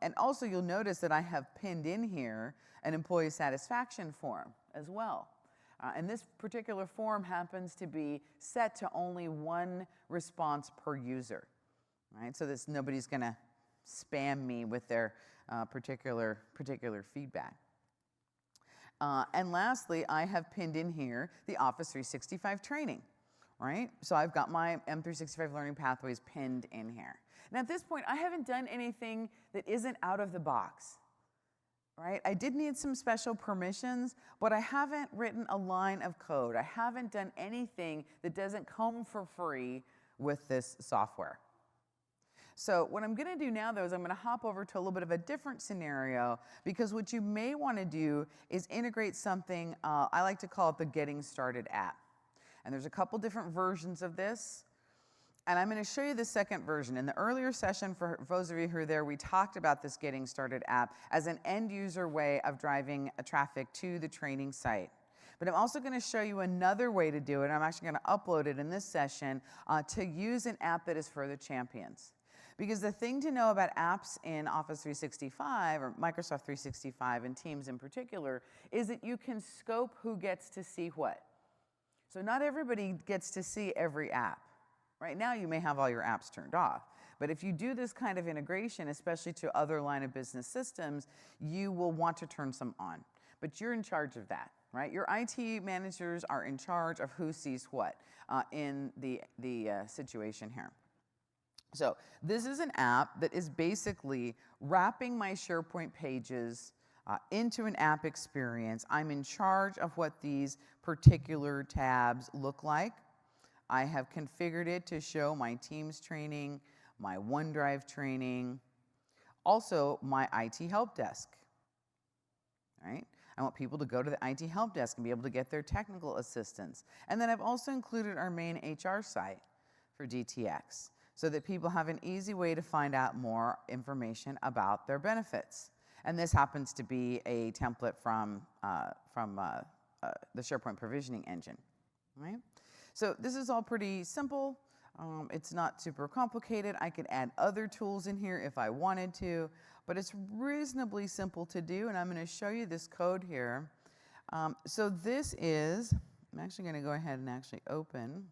And also you'll notice that I have pinned in here an employee satisfaction form as well. And this particular form happens to be set to only one response per user, right? So that nobody's going to spam me with their particular feedback. And lastly, I have pinned in here the Office 365 training, right? So I've got my M365 Learning Pathways pinned in here. Now at this point, I haven't done anything that isn't out of the box. Right? I did need some special permissions, but I haven't written a line of code. I haven't done anything that doesn't come for free with this software. So what I'm going to do now, though, is I'm going to hop over to a little bit of a different scenario, because what you may want to do is integrate something, I like to call it the Getting Started app. And there's a couple different versions of this. And I'm going to show you the second version. In the earlier session, for those of you who are there, we talked about this Getting Started app as an end user way of driving traffic to the training site. But I'm also going to show you another way to do it. I'm actually going to upload it in this session to use an app that is for the champions. Because the thing to know about apps in Office 365 or Microsoft 365 and Teams in particular is that you can scope who gets to see what. So not everybody gets to see every app. Right now, you may have all your apps turned off. But if you do this kind of integration, especially to other line of business systems, you will want to turn some on. But you're in charge of that, right? Your IT managers are in charge of who sees what in the situation here. So this is an app that is basically wrapping my SharePoint pages into an app experience. I'm in charge of what these particular tabs look like. I have configured it to show my Teams training, my OneDrive training, also my IT help desk, right? I want people to go to the IT help desk and be able to get their technical assistance. And then I've also included our main HR site for DTX so that people have an easy way to find out more information about their benefits. And this happens to be a template from the SharePoint provisioning engine, right? So this is all pretty simple. It's not super complicated. I could add other tools in here if I wanted to, but it's reasonably simple to do, and I'm going to show you this code here. So this is, I'm actually going to go ahead and actually open.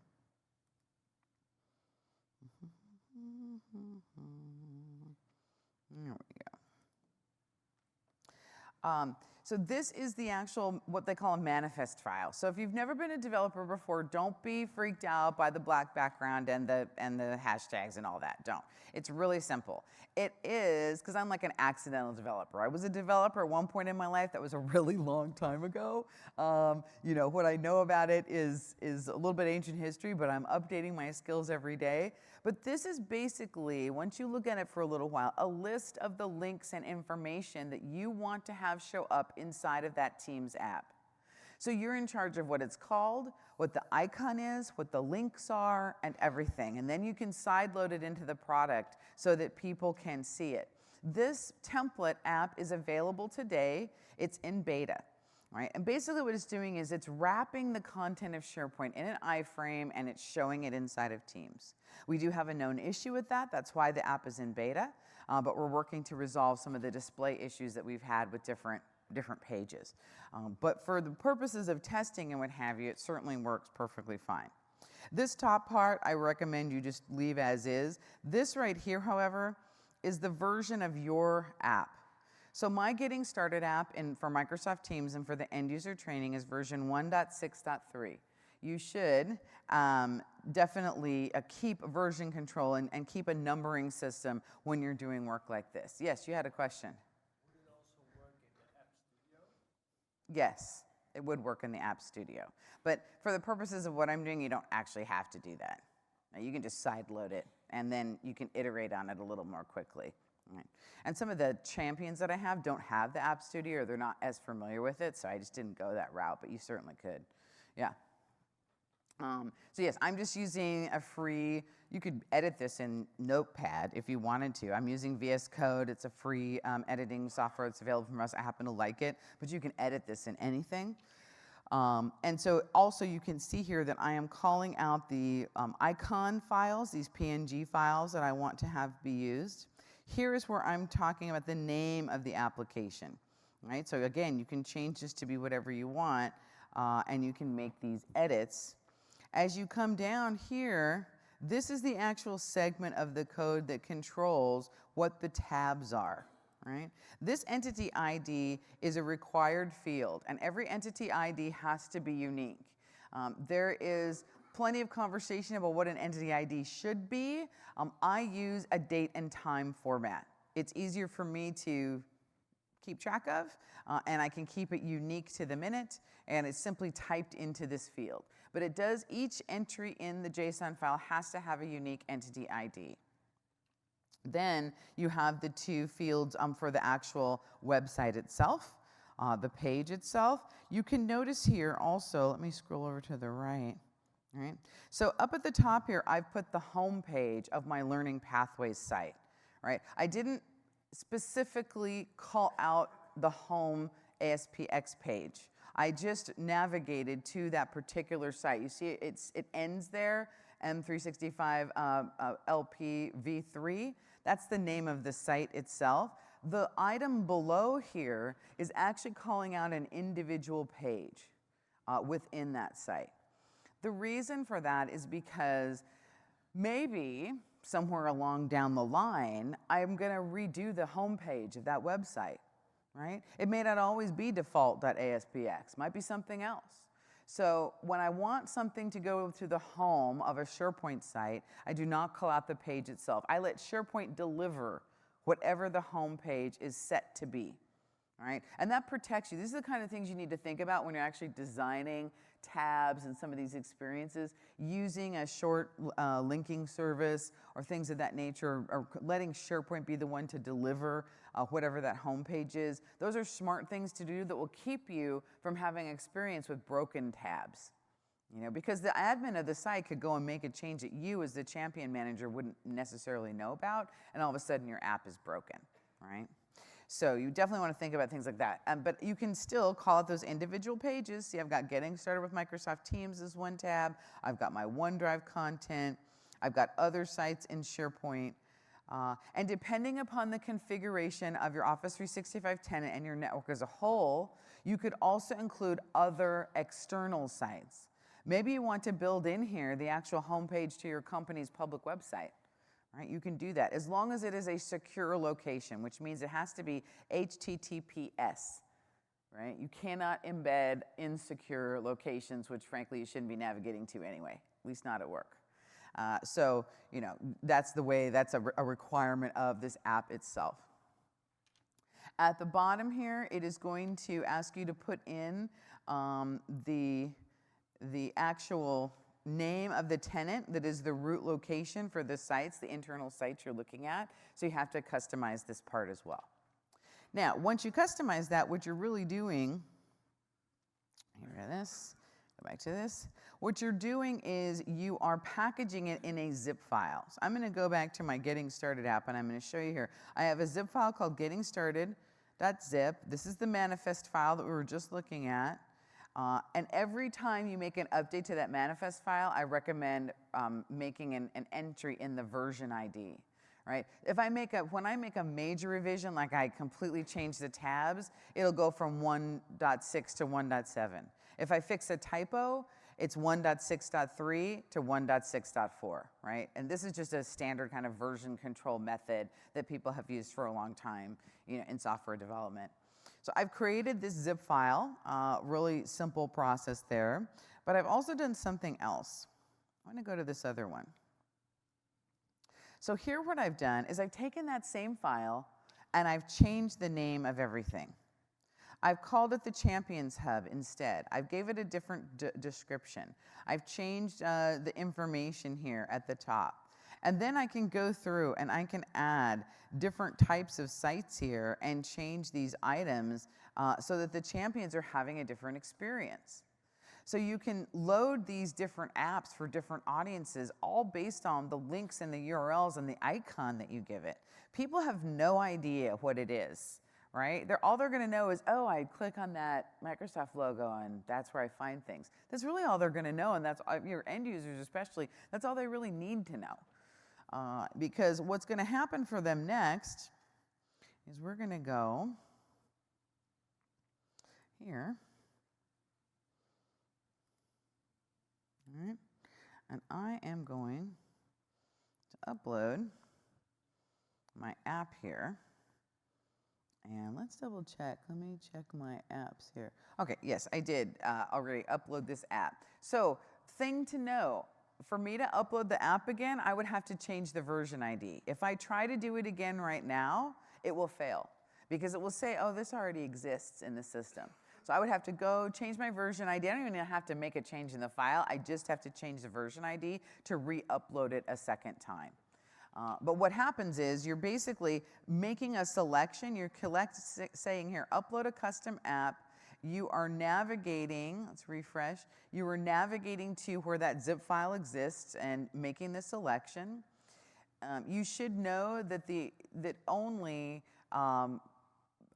There we go. So this is the actual, what they call a manifest file. So if you've never been a developer before, don't be freaked out by the black background and the hashtags and all that. Don't. It's really simple. It is, because I'm like an accidental developer. I was a developer at one point in my life. That was a really long time ago. You know, what I know about it is a little bit ancient history, but I'm updating my skills every day. But this is basically, once you look at it for a little while, a list of the links and information that you want to have show up inside of that Teams app. So you're in charge of what it's called, what the icon is, what the links are, and everything. And then you can sideload it into the product so that people can see it. This template app is available today. It's in beta, right? And basically what it's doing is it's wrapping the content of SharePoint in an iframe and it's showing it inside of Teams. We do have a known issue with that. That's why the app is in beta, but we're working to resolve some of the display issues that we've had with different pages. But for the purposes of testing and what have you, it certainly works perfectly fine. This top part, I recommend you just leave as is. This right here, however, is the version of your app. So my Getting Started app for Microsoft Teams and for the end user training is version 1.6.3. You should definitely keep version control and keep a numbering system when you're doing work like this. Yes, you had a question. Yes, it would work in the App Studio. But for the purposes of what I'm doing, you don't actually have to do that. Now, you can just sideload it, and then you can iterate on it a little more quickly. Right. And some of the champions that I have don't have the App Studio, or they're not as familiar with it, so I just didn't go that route, but you certainly could. Yeah? So yes, I'm just using a free, you could edit this in Notepad if you wanted to. I'm using VS Code. It's a free editing software that's available from us. I happen to like it, but you can edit this in anything. And so also you can see here that I am calling out the icon files, these PNG files that I want to have be used. Here is where I'm talking about the name of the application, right? So again, you can change this to be whatever you want, and you can make these edits. As you come down here, this is the actual segment of the code that controls what the tabs are, right? This entity ID is a required field, and every entity ID has to be unique. There is plenty of conversation about what an entity ID should be. I use a date and time format. It's easier for me to keep track of, and I can keep it unique to the minute, and it's simply typed into this field. But it does, each entry in the JSON file has to have a unique entity ID. Then you have the two fields for the actual website itself, the page itself. You can notice here also, let me scroll over to the right. Right? So up at the top here, I've put the home page of my Learning Pathways site. Right? I didn't specifically call out the home ASPX page. I just navigated to that particular site. You see it ends there, M365 LP v3. That's the name of the site itself. The item below here is actually calling out an individual page within that site. The reason for that is because maybe somewhere along down the line, I'm going to redo the home page of that website, right? It may not always be default.aspx, might be something else. So when I want something to go to the home of a SharePoint site, I do not call out the page itself. I let SharePoint deliver whatever the home page is set to be, right? And that protects you. These are the kind of things you need to think about when you're actually designing tabs and some of these experiences, using a short linking service or things of that nature, or letting SharePoint be the one to deliver whatever that home page is. Those are smart things to do that will keep you from having experience with broken tabs. You know, because the admin of the site could go and make a change that you as the champion manager wouldn't necessarily know about, and all of a sudden your app is broken, right? So you definitely want to think about things like that. But you can still call out those individual pages. See, I've got Getting Started with Microsoft Teams as one tab. I've got my OneDrive content. I've got other sites in SharePoint. And depending upon the configuration of your Office 365 tenant and your network as a whole, you could also include other external sites. Maybe you want to build in here the actual homepage to your company's public website. Right, you can do that as long as it is a secure location, which means it has to be HTTPS. Right? You cannot embed insecure locations, which frankly you shouldn't be navigating to anyway, at least not at work. So you know that's the way. That's a requirement of this app itself. At the bottom here, it is going to ask you to put in the actual name of the tenant that is the root location for the sites, the internal sites you're looking at. So you have to customize this part as well. Now, once you customize that, what you're really doing, get rid of this, go back to this. What you're doing is you are packaging it in a zip file. So I'm going to go back to my Getting Started app, and I'm going to show you here. I have a zip file called gettingstarted.zip. This is the manifest file that we were just looking at. And every time you make an update to that manifest file, I recommend making an entry in the version ID, right? When I make a major revision, like I completely change the tabs, it'll go from 1.6 to 1.7. If I fix a typo, it's 1.6.3 to 1.6.4, right? And this is just a standard kind of version control method that people have used for a long time, you know, in software development. So I've created this zip file, really simple process there, but I've also done something else. I'm going to go to this other one. So here what I've done is I've taken that same file and I've changed the name of everything. I've called it the Champions Hub instead. I've gave it a different description. I've changed the information here at the top. And then I can go through and I can add different types of sites here and change these items so that the champions are having a different experience. So you can load these different apps for different audiences, all based on the links and the URLs and the icon that you give it. People have no idea what it is, right? All they're gonna know is, oh, I click on that Microsoft logo and that's where I find things. That's really all they're gonna know, and that's your end users especially, that's all they really need to know. Because what's gonna happen for them next is we're gonna go here. All right, and I am going to upload my app here. And let's double check. Let me check my apps here. Okay, yes, I did already upload this app. So, thing to know, for me to upload the app again, I would have to change the version ID. If I try to do it again right now, it will fail because it will say, oh, this already exists in the system. So I would have to go change my version ID. I don't even have to make a change in the file. I just have to change the version ID to re-upload it a second time. But what happens is you're basically making a selection. You're saying here, upload a custom app. You are navigating, let's refresh. You are navigating to where that zip file exists and making the selection. You should know that only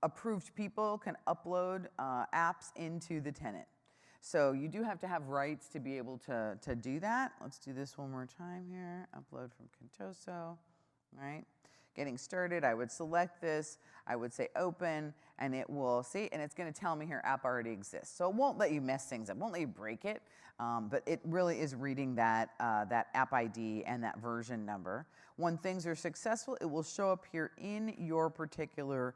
approved people can upload apps into the tenant. So you do have to have rights to be able to do that. Let's do this one more time here. Upload from Contoso, right? Getting started, I would select this, I would say open, and it will see, and it's gonna tell me here app already exists. So it won't let you mess things up, it won't let you break it, but it really is reading that, that app ID and that version number. When things are successful, it will show up here in your particular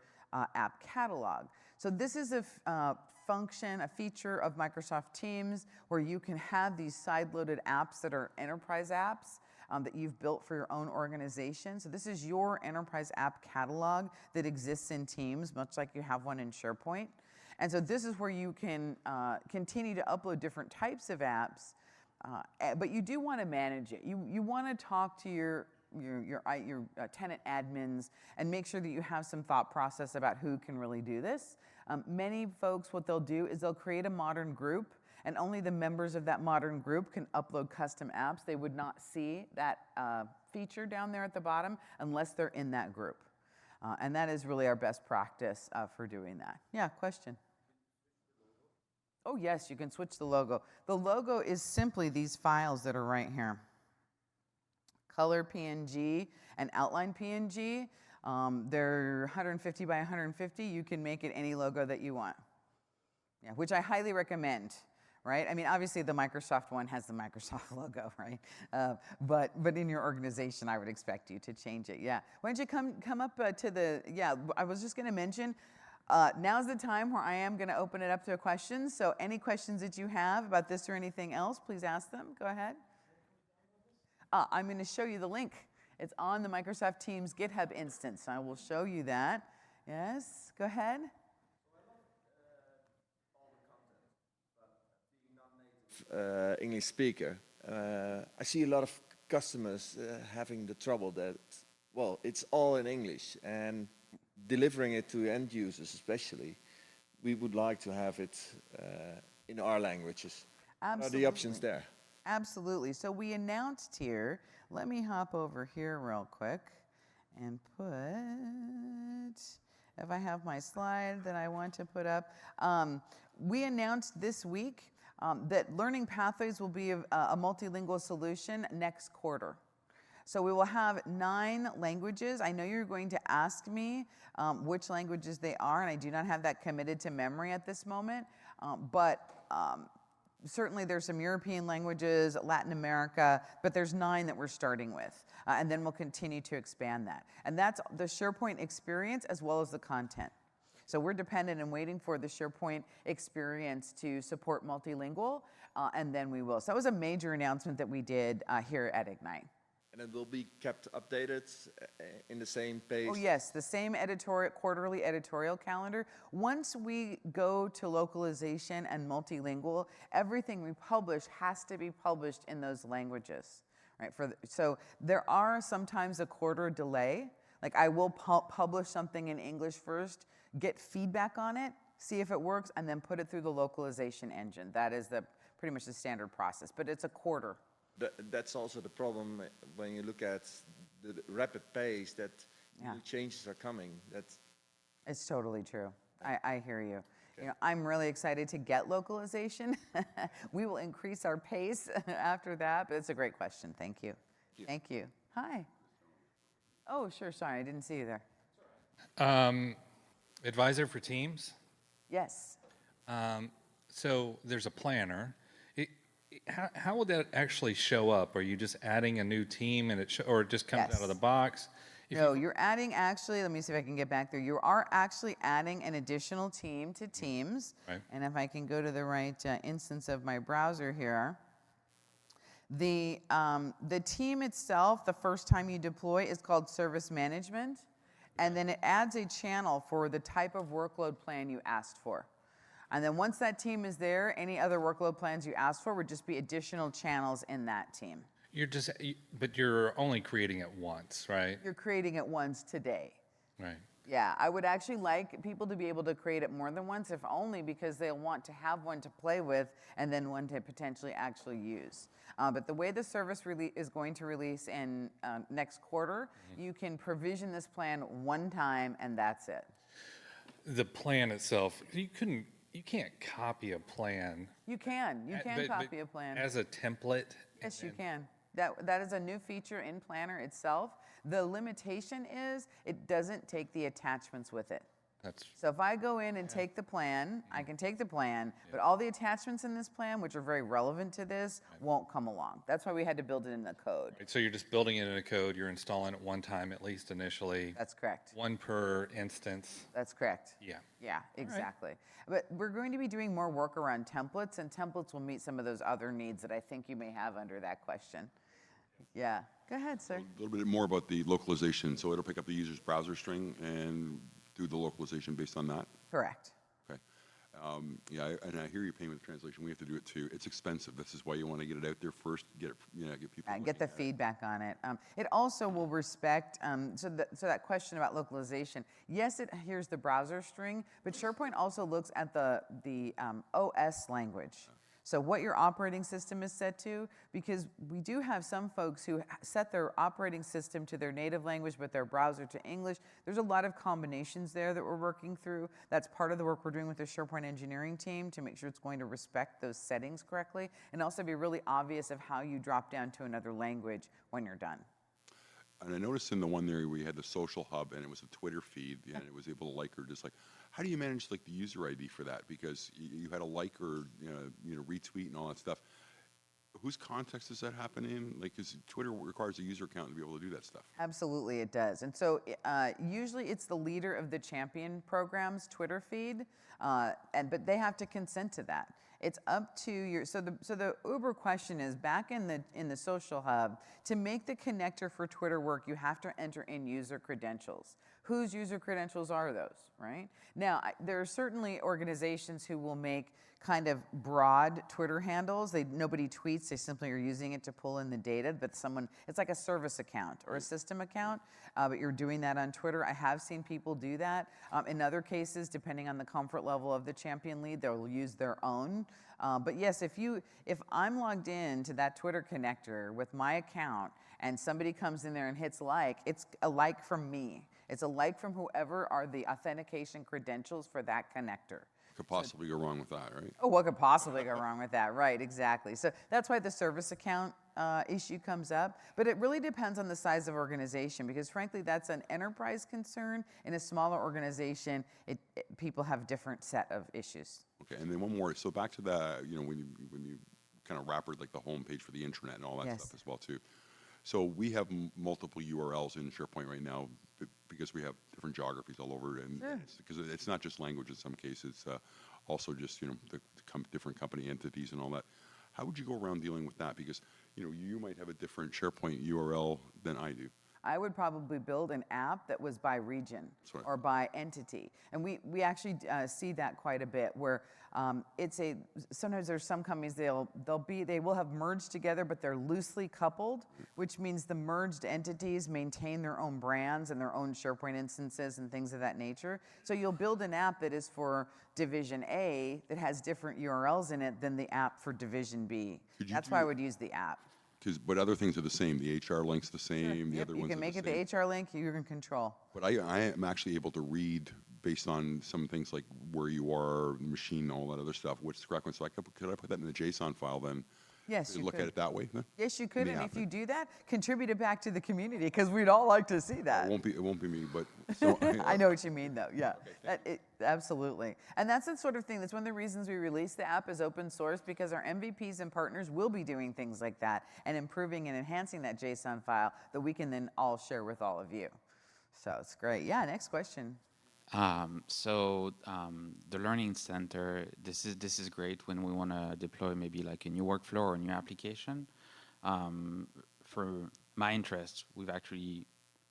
app catalog. So this is a function, a feature of Microsoft Teams where you can have these side-loaded apps that are enterprise apps that you've built for your own organization. So this is your enterprise app catalog that exists in Teams, much like you have one in SharePoint. And so this is where you can continue to upload different types of apps, but you do want to manage it. You want to talk to your tenant admins and make sure that you have some thought process about who can really do this. Many folks, what they'll do is they'll create a modern group, and only the members of that modern group can upload custom apps. They would not see that feature down there at the bottom unless they're in that group. And that is really our best practice for doing that. Yeah, question? Oh yes, you can switch the logo. The logo is simply these files that are right here. Color PNG and outline PNG. They're 150 by 150. You can make it any logo that you want. Yeah, which I highly recommend, right? I mean, obviously the Microsoft one has the Microsoft logo, right? But in your organization, I would expect you to change it. Yeah. Why don't you come up to the? Yeah, I was just going to mention. Now's the time where I am going to open it up to questions. So any questions that you have about this or anything else, please ask them. Go ahead. I'm going to show you the link. It's on the Microsoft Teams GitHub instance. I will show you that. Yes, go ahead. So I love all the content, but being non-native English speaker, I see a lot of customers having the trouble that, well, it's all in English, and delivering it to end users especially, we would like to have it in our languages. Absolutely. What are the options there? Absolutely. So we announced here, let me hop over here real quick and put, if I have my slide that I want to put up. We announced this week that Learning Pathways will be a multilingual solution next quarter. So we will have 9 languages. I know you're going to ask me which languages they are, and I do not have that committed to memory at this moment, but certainly there's some European languages, Latin America, but there's 9 that we're starting with. And then we'll continue to expand that. And that's the SharePoint experience as well as the content. So we're dependent and waiting for the SharePoint experience to support multilingual, and then we will. So that was a major announcement that we did here at Ignite. And it will be kept updated in the same pace? Oh yes, the same quarterly editorial calendar. Once we go to localization and multilingual, everything we publish has to be published in those languages. Right? So there are sometimes a quarter delay. Like I will publish something in English first, get feedback on it, see if it works, and then put it through the localization engine. That is the pretty much the standard process, but it's a quarter. That's also the problem when you look at the rapid pace that Yeah. new changes are coming. That's It's totally true. I hear you. You know, I'm really excited to get localization. We will increase our pace after that, but it's a great question. Thank you. Thank you. Hi. Oh, sure. Sorry, I didn't see you there. Advisor for teams. Yes. So there's a planner. How would that actually show up? Are you just adding a new team and or it just comes out of the Yes. box? No, you're adding actually, let me see if I can get back there. You are actually adding an additional team to Teams. Right. And if I can go to the right instance of my browser here, the team itself, the first time you deploy, is called Service Management. And then it adds a channel for the type of workload plan you asked for. And then once that team is there, any other workload plans you asked for would just be additional channels in that team. But you're only creating it once, right? You're creating it once today. Right. Yeah, I would actually like people to be able to create it more than once, if only because they'll want to have one to play with and then one to potentially actually use. But the way the service is going to release in next quarter, you can provision this plan one time and that's it. The plan itself, you can't copy a plan. You can copy a plan. As a template. Yes, you can. That is a new feature in Planner itself. The limitation is it doesn't take the attachments with it. So if I go in and take the plan, I can take the plan, but all the attachments in this plan, which are very relevant to this, won't come along. That's why we had to build it in the code. So you're just building it in a code, you're installing it one time, at least initially. That's correct. One per instance. That's correct. Yeah. Yeah, exactly. But we're going to be doing more work around templates, and templates will meet some of those other needs that I think you may have under that question. Yeah, go ahead, sir. A little bit more about the localization. So it'll pick up the user's browser string and do the localization based on that? Correct. Okay. Yeah, and I hear you paying with the translation. We have to do it too. It's expensive. This is why you want to get it out there first, get people. Get the feedback on it. It also will respect, so that question about localization, yes, it hears the browser string, but SharePoint also looks at the OS language. So what your operating system is set to, because we do have some folks who set their operating system to their native language, but their browser to English. There's a lot of combinations there that we're working through. That's part of the work we're doing with the SharePoint engineering team to make sure it's going to respect those settings correctly, and also be really obvious of how you drop down to another language when you're done. And I noticed in the one there we had the social hub, and it was a Twitter feed, and it was able to like or dislike. How do you manage like the user ID for that? Because you had a like or retweet and all that stuff. Whose context does that happen in? Like, because Twitter requires a user account to be able to do that stuff. Absolutely, it does. And so usually it's the leader of the champion program's Twitter feed, but they have to consent to that. It's up to your, so the Uber question is, back in the social hub, to make the connector for Twitter work, you have to enter in user credentials. Whose user credentials are those, right? Now, there are certainly organizations who will make kind of broad Twitter handles. Nobody tweets, they simply are using it to pull in the data, but it's like a service account or a system account, but you're doing that on Twitter. I have seen people do that. In other cases, depending on the comfort level of the champion lead, they'll use their own. But yes, if I'm logged in to that Twitter connector with my account and somebody comes in there and hits like, it's a like from me. It's a like from whoever are the authentication credentials for that connector. Could possibly go wrong with that, right? Oh, what could possibly go wrong with that? Right, exactly. So that's why the service account issue comes up. But it really depends on the size of organization, because frankly, that's an enterprise concern. In a smaller organization, people have different set of issues. Okay, and then one more. So back to the, when you kind of wrappered like the home page for the intranet and all that stuff as well too. So we have multiple URLs in SharePoint right now because we have different geographies all over, and because it's not just language in some cases, also just the different company entities and all that. How would you go around dealing with that? Because you might have a different SharePoint URL than I do. I would probably build an app that was by region right. or by entity. And we actually see that quite a bit where sometimes there's some companies they will have merged together, but they're loosely coupled, which means the merged entities maintain their own brands and their own SharePoint instances and things of that nature. So you'll build an app that is for Division A that has different URLs in it than the app for Division B. That's why I would use the app. But other things are the same. The HR link's the same. The Yep, other you ones can are make the it same. the HR link, you're in control. But I am actually able to read based on some things like where you are, the machine, all that other stuff, which is the correct one. So could I put that in the JSON file then? Yes, you Look could. at it that way then? Yes, you could, In the and app, if you then? do that, contribute it back to the community because we'd all like to see that. It won't be me, but so I know what you mean, though. Yeah, absolutely. And that's the sort of thing. That's one of the reasons we release the app as open source, because our MVPs and partners will be doing things like that and improving and enhancing that JSON file that we can then all share with all of you. So it's great. Yeah. Next question. The Learning Center, this is great when we want to deploy maybe like a new workflow or a new application. For my interest, we've actually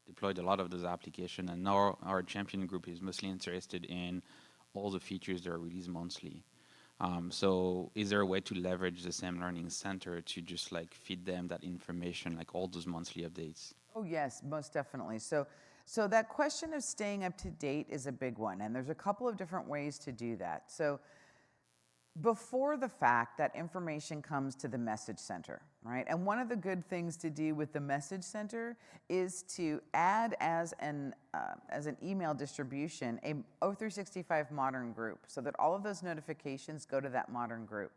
deployed a lot of those applications, and now our champion group is mostly interested in all the features that are released monthly. So is there a way to leverage the same Learning Center to just like feed them that information, like all those monthly updates? Oh, yes, most definitely. So that question of staying up to date is a big one, and there's a couple of different ways to do that. So before the fact, that information comes to the message center, right? And one of the good things to do with the message center is to add as an email distribution a O365 Modern group, so that all of those notifications go to that Modern group.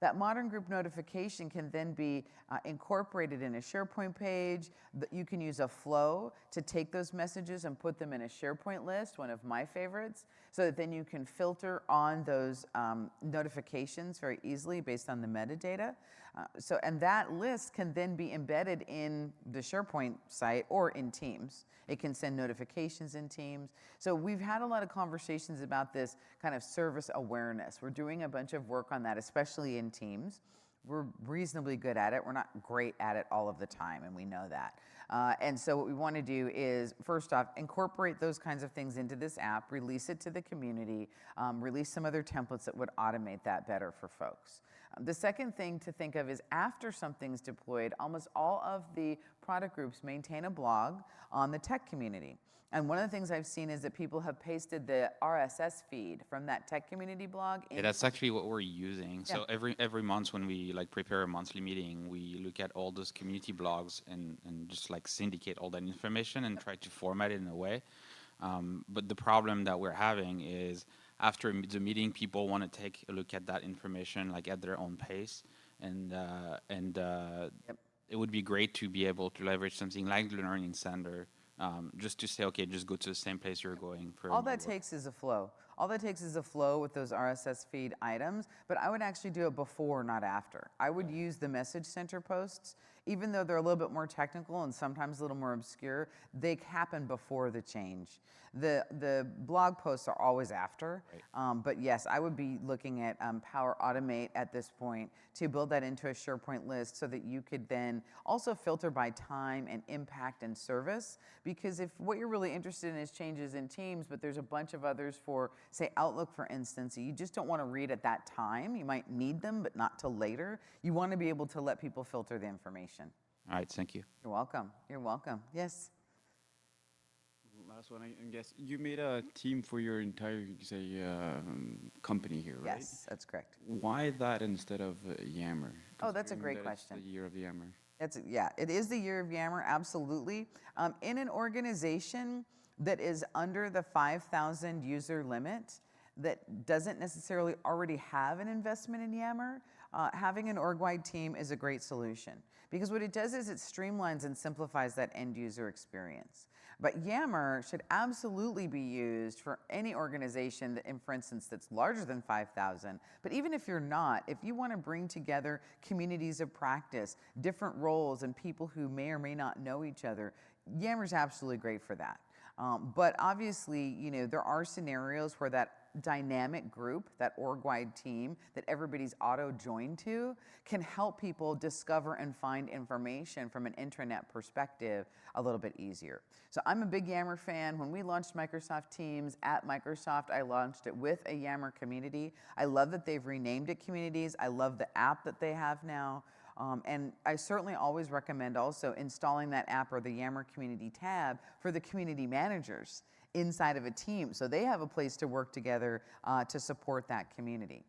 That Modern group notification can then be incorporated in a SharePoint page. You can use a flow to take those messages and put them in a SharePoint list, one of my favorites, so that then you can filter on those notifications very easily based on the metadata. And that list can then be embedded in the SharePoint site or in Teams. It can send notifications in Teams. So we've had a lot of conversations about this kind of service awareness. We're doing a bunch of work on that, especially in Teams. We're reasonably good at it. We're not great at it all of the time, and we know that. And so what we want to do is, first off, incorporate those kinds of things into this app, release it to the community, release some other templates that would automate that better for folks. The second thing to think of is after something's deployed, almost all of the product groups maintain a blog on the tech community. And one of the things I've seen is that people have pasted the RSS feed from that tech community blog. Yeah, that's actually what we're using. Yeah. So every month when we like prepare a monthly meeting, we look at all those community blogs and just like syndicate all that information and try to format it in a way. But the problem that we're having is after the meeting, people want to take a look at that information like at their own pace, and it would be great to be able to leverage something like the Learning Center. Just to say, okay, just go to the same place you're going for. All that takes is a flow. All that takes is a flow with those RSS feed items, but I would actually do it before, not after. I would use the message center posts, even though they're a little bit more technical and sometimes a little more obscure, they happen before the change. The blog posts are always after, right. But yes, I would be looking at Power Automate at this point to build that into a SharePoint list so that you could then also filter by time and impact and service. Because if what you're really interested in is changes in Teams, but there's a bunch of others for, say, Outlook, for instance, you just don't want to read at that time. You might need them, but not till later. You want to be able to let people filter the information. All right, thank you. You're welcome. You're welcome. Yes. Last one, I guess. You made a team for your entire, company here, right? Yes, that's correct. Why that instead of Yammer? Oh, that's a Considering great that question. It's the year of Yammer. It is the year of Yammer, absolutely. In an organization that is under the 5,000 user limit, that doesn't necessarily already have an investment in Yammer, having an org-wide team is a great solution. Because what it does is it streamlines and simplifies that end user experience. But Yammer should absolutely be used for any organization that, for instance, that's larger than 5,000. But even if you're not, if you want to bring together communities of practice, different roles, and people who may or may not know each other, Yammer's absolutely great for that. But obviously, there are scenarios where that dynamic group, that org-wide team that everybody's auto-joined to, can help people discover and find information from an intranet perspective a little bit easier. So I'm a big Yammer fan. When we launched Microsoft Teams at Microsoft, I launched it with a Yammer community. I love that they've renamed it Communities. I love the app that they have now. And I certainly always recommend also installing that app or the Yammer Community tab for the community managers inside of a team, so they have a place to work together to support that community.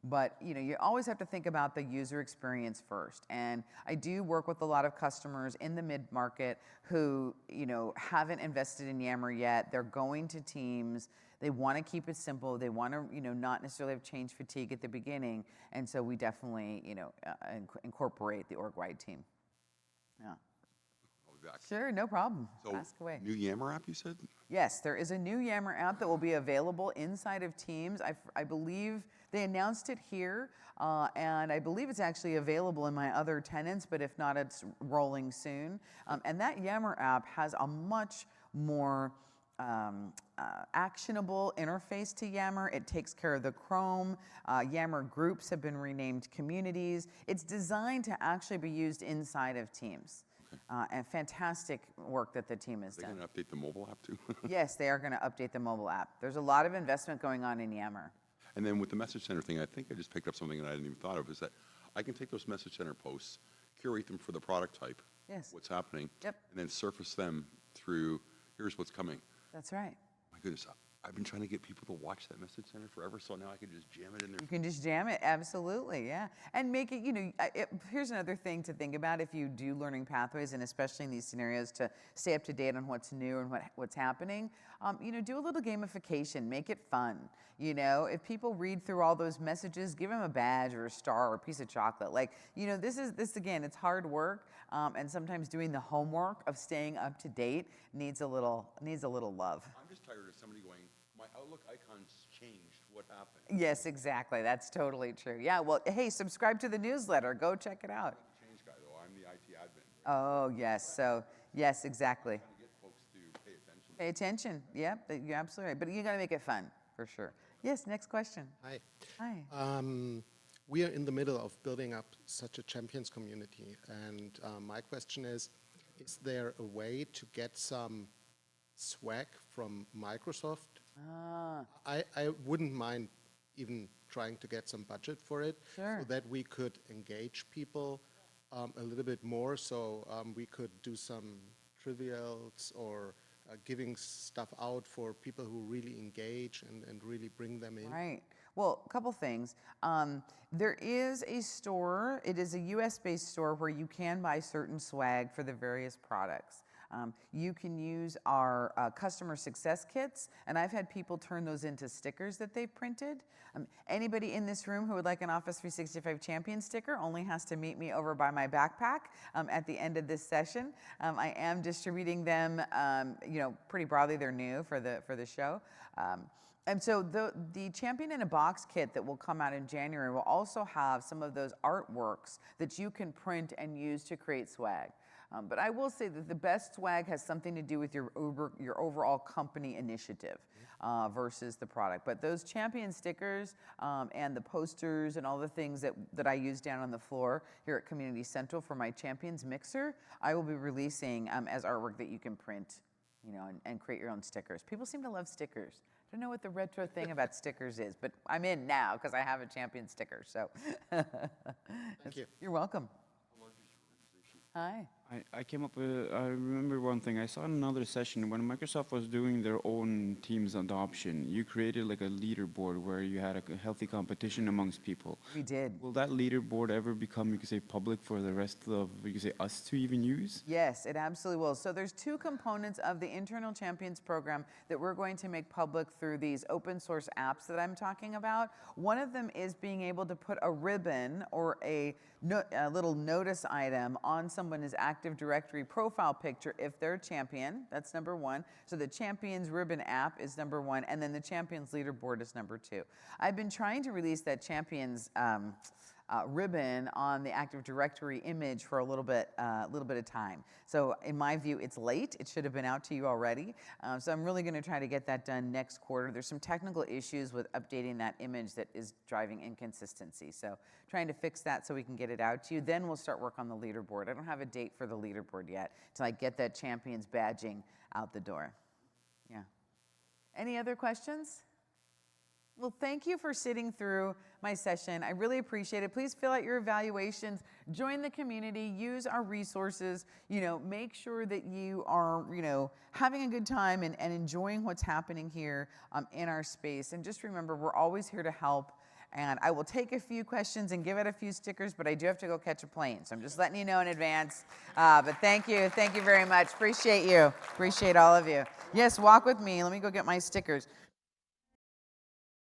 But you always have to think about the user experience first. And I do work with a lot of customers in the mid-market who haven't invested in Yammer yet. They're going to Teams. They want to keep it simple. They want to not necessarily have change fatigue at the beginning. And so we definitely incorporate the org-wide team. Yeah. I'll be back. Sure, no problem. So, Ask away. new Yammer app, you said? Yes, there is a new Yammer app that will be available inside of Teams. I believe they announced it here, and I believe it's actually available in my other tenants, but if not, it's rolling soon. And that Yammer app has a much more actionable interface to Yammer. It takes care of the Chrome. Yammer groups have been renamed communities. It's designed to actually be used inside of Teams. And fantastic work that the team has Are they done. going to update the mobile app too? Yes, they are going to update the mobile app. There's a lot of investment going on in Yammer. And then with the message center thing, I think I just picked up something that I hadn't even thought of, is that I can take those message center posts, curate them for the product type, Yes. what's happening, Yep. and then surface them through, here's what's coming. That's right. My goodness, I've been trying to get people to watch that message center forever, so now I can just jam it in there. You can just jam it, absolutely, yeah. And make it, here's another thing to think about if you do learning pathways, and especially in these scenarios, to stay up to date on what's new and what's happening. Do a little gamification, make it fun. If people read through all those messages, give them a badge or a star or a piece of chocolate. This again, it's hard work, and sometimes doing the homework of staying up to date needs a little love. I'm just tired of somebody going, my Outlook icon's changed, what happened? Yes, exactly. That's totally true. Yeah, well, hey, subscribe to the newsletter. Go check it out. I'm the change guy though, I'm the IT admin. Oh, yes. So, yes, exactly. Trying to get folks to pay attention. Pay attention. Yep, you're absolutely right. But you got to make it fun, for sure. Yes, next question. Hi. Hi. We are in the middle of building up such a champions community, and my question is there a way to get some swag from Microsoft? I wouldn't mind even trying to get some budget for it, Sure. so that we could engage people a little bit more, so we could do some trivials or giving stuff out for people who really engage and really bring them in. Right. Well, a couple things. There is a store, it is a US-based store where you can buy certain swag for the various products. You can use our customer success kits, and I've had people turn those into stickers that they've printed. Anybody in this room who would like an Office 365 Champion sticker only has to meet me over by my backpack at the end of this session. I am distributing them, pretty broadly. They're new for the show. And so the Champion in a Box kit that will come out in January will also have some of those artworks that you can print and use to create swag. But I will say that the best swag has something to do with your overall company initiative versus the product. But those champion stickers and the posters and all the things that I use down on the floor here at Community Central for my Champions Mixer, I will be releasing as artwork that you can print, and create your own stickers. People seem to love stickers. I don't know what the retro thing about stickers is, but I'm in now because I have a champion sticker. So, Thank you. You're welcome. Hi. I came up with, I remember one thing. I saw in another session when Microsoft was doing their own Teams adoption, you created like a leaderboard where you had a healthy competition amongst people. We did. Will that leaderboard ever become, you could say, public for the rest of, you could say, us to even use? Yes, it absolutely will. So there's two components of the Internal Champions program that we're going to make public through these open source apps that I'm talking about. One of them is being able to put a ribbon or a little notice item on someone's Active Directory profile picture if they're a champion. That's number one. So the Champions Ribbon app is number one, and then the Champions Leaderboard is number two. I've been trying to release that Champions ribbon on the Active Directory image for a little bit of time. So in my view, it's late. It should have been out to you already. So I'm really going to try to get that done next quarter. There's some technical issues with updating that image that is driving inconsistency. So trying to fix that so we can get it out to you. Then we'll start work on the leaderboard. I don't have a date for the leaderboard yet until I get that champions badging out the door. Yeah. Any other questions? Well, thank you for sitting through my session. I really appreciate it. Please fill out your evaluations, join the community, use our resources, make sure that you are, having a good time and enjoying what's happening here in our space. And just remember, we're always here to help. And I will take a few questions and give out a few stickers, but I do have to go catch a plane. So I'm just letting you know in advance. But thank you very much. Appreciate you. Appreciate all of you. Yes, walk with me. Let me go get my stickers.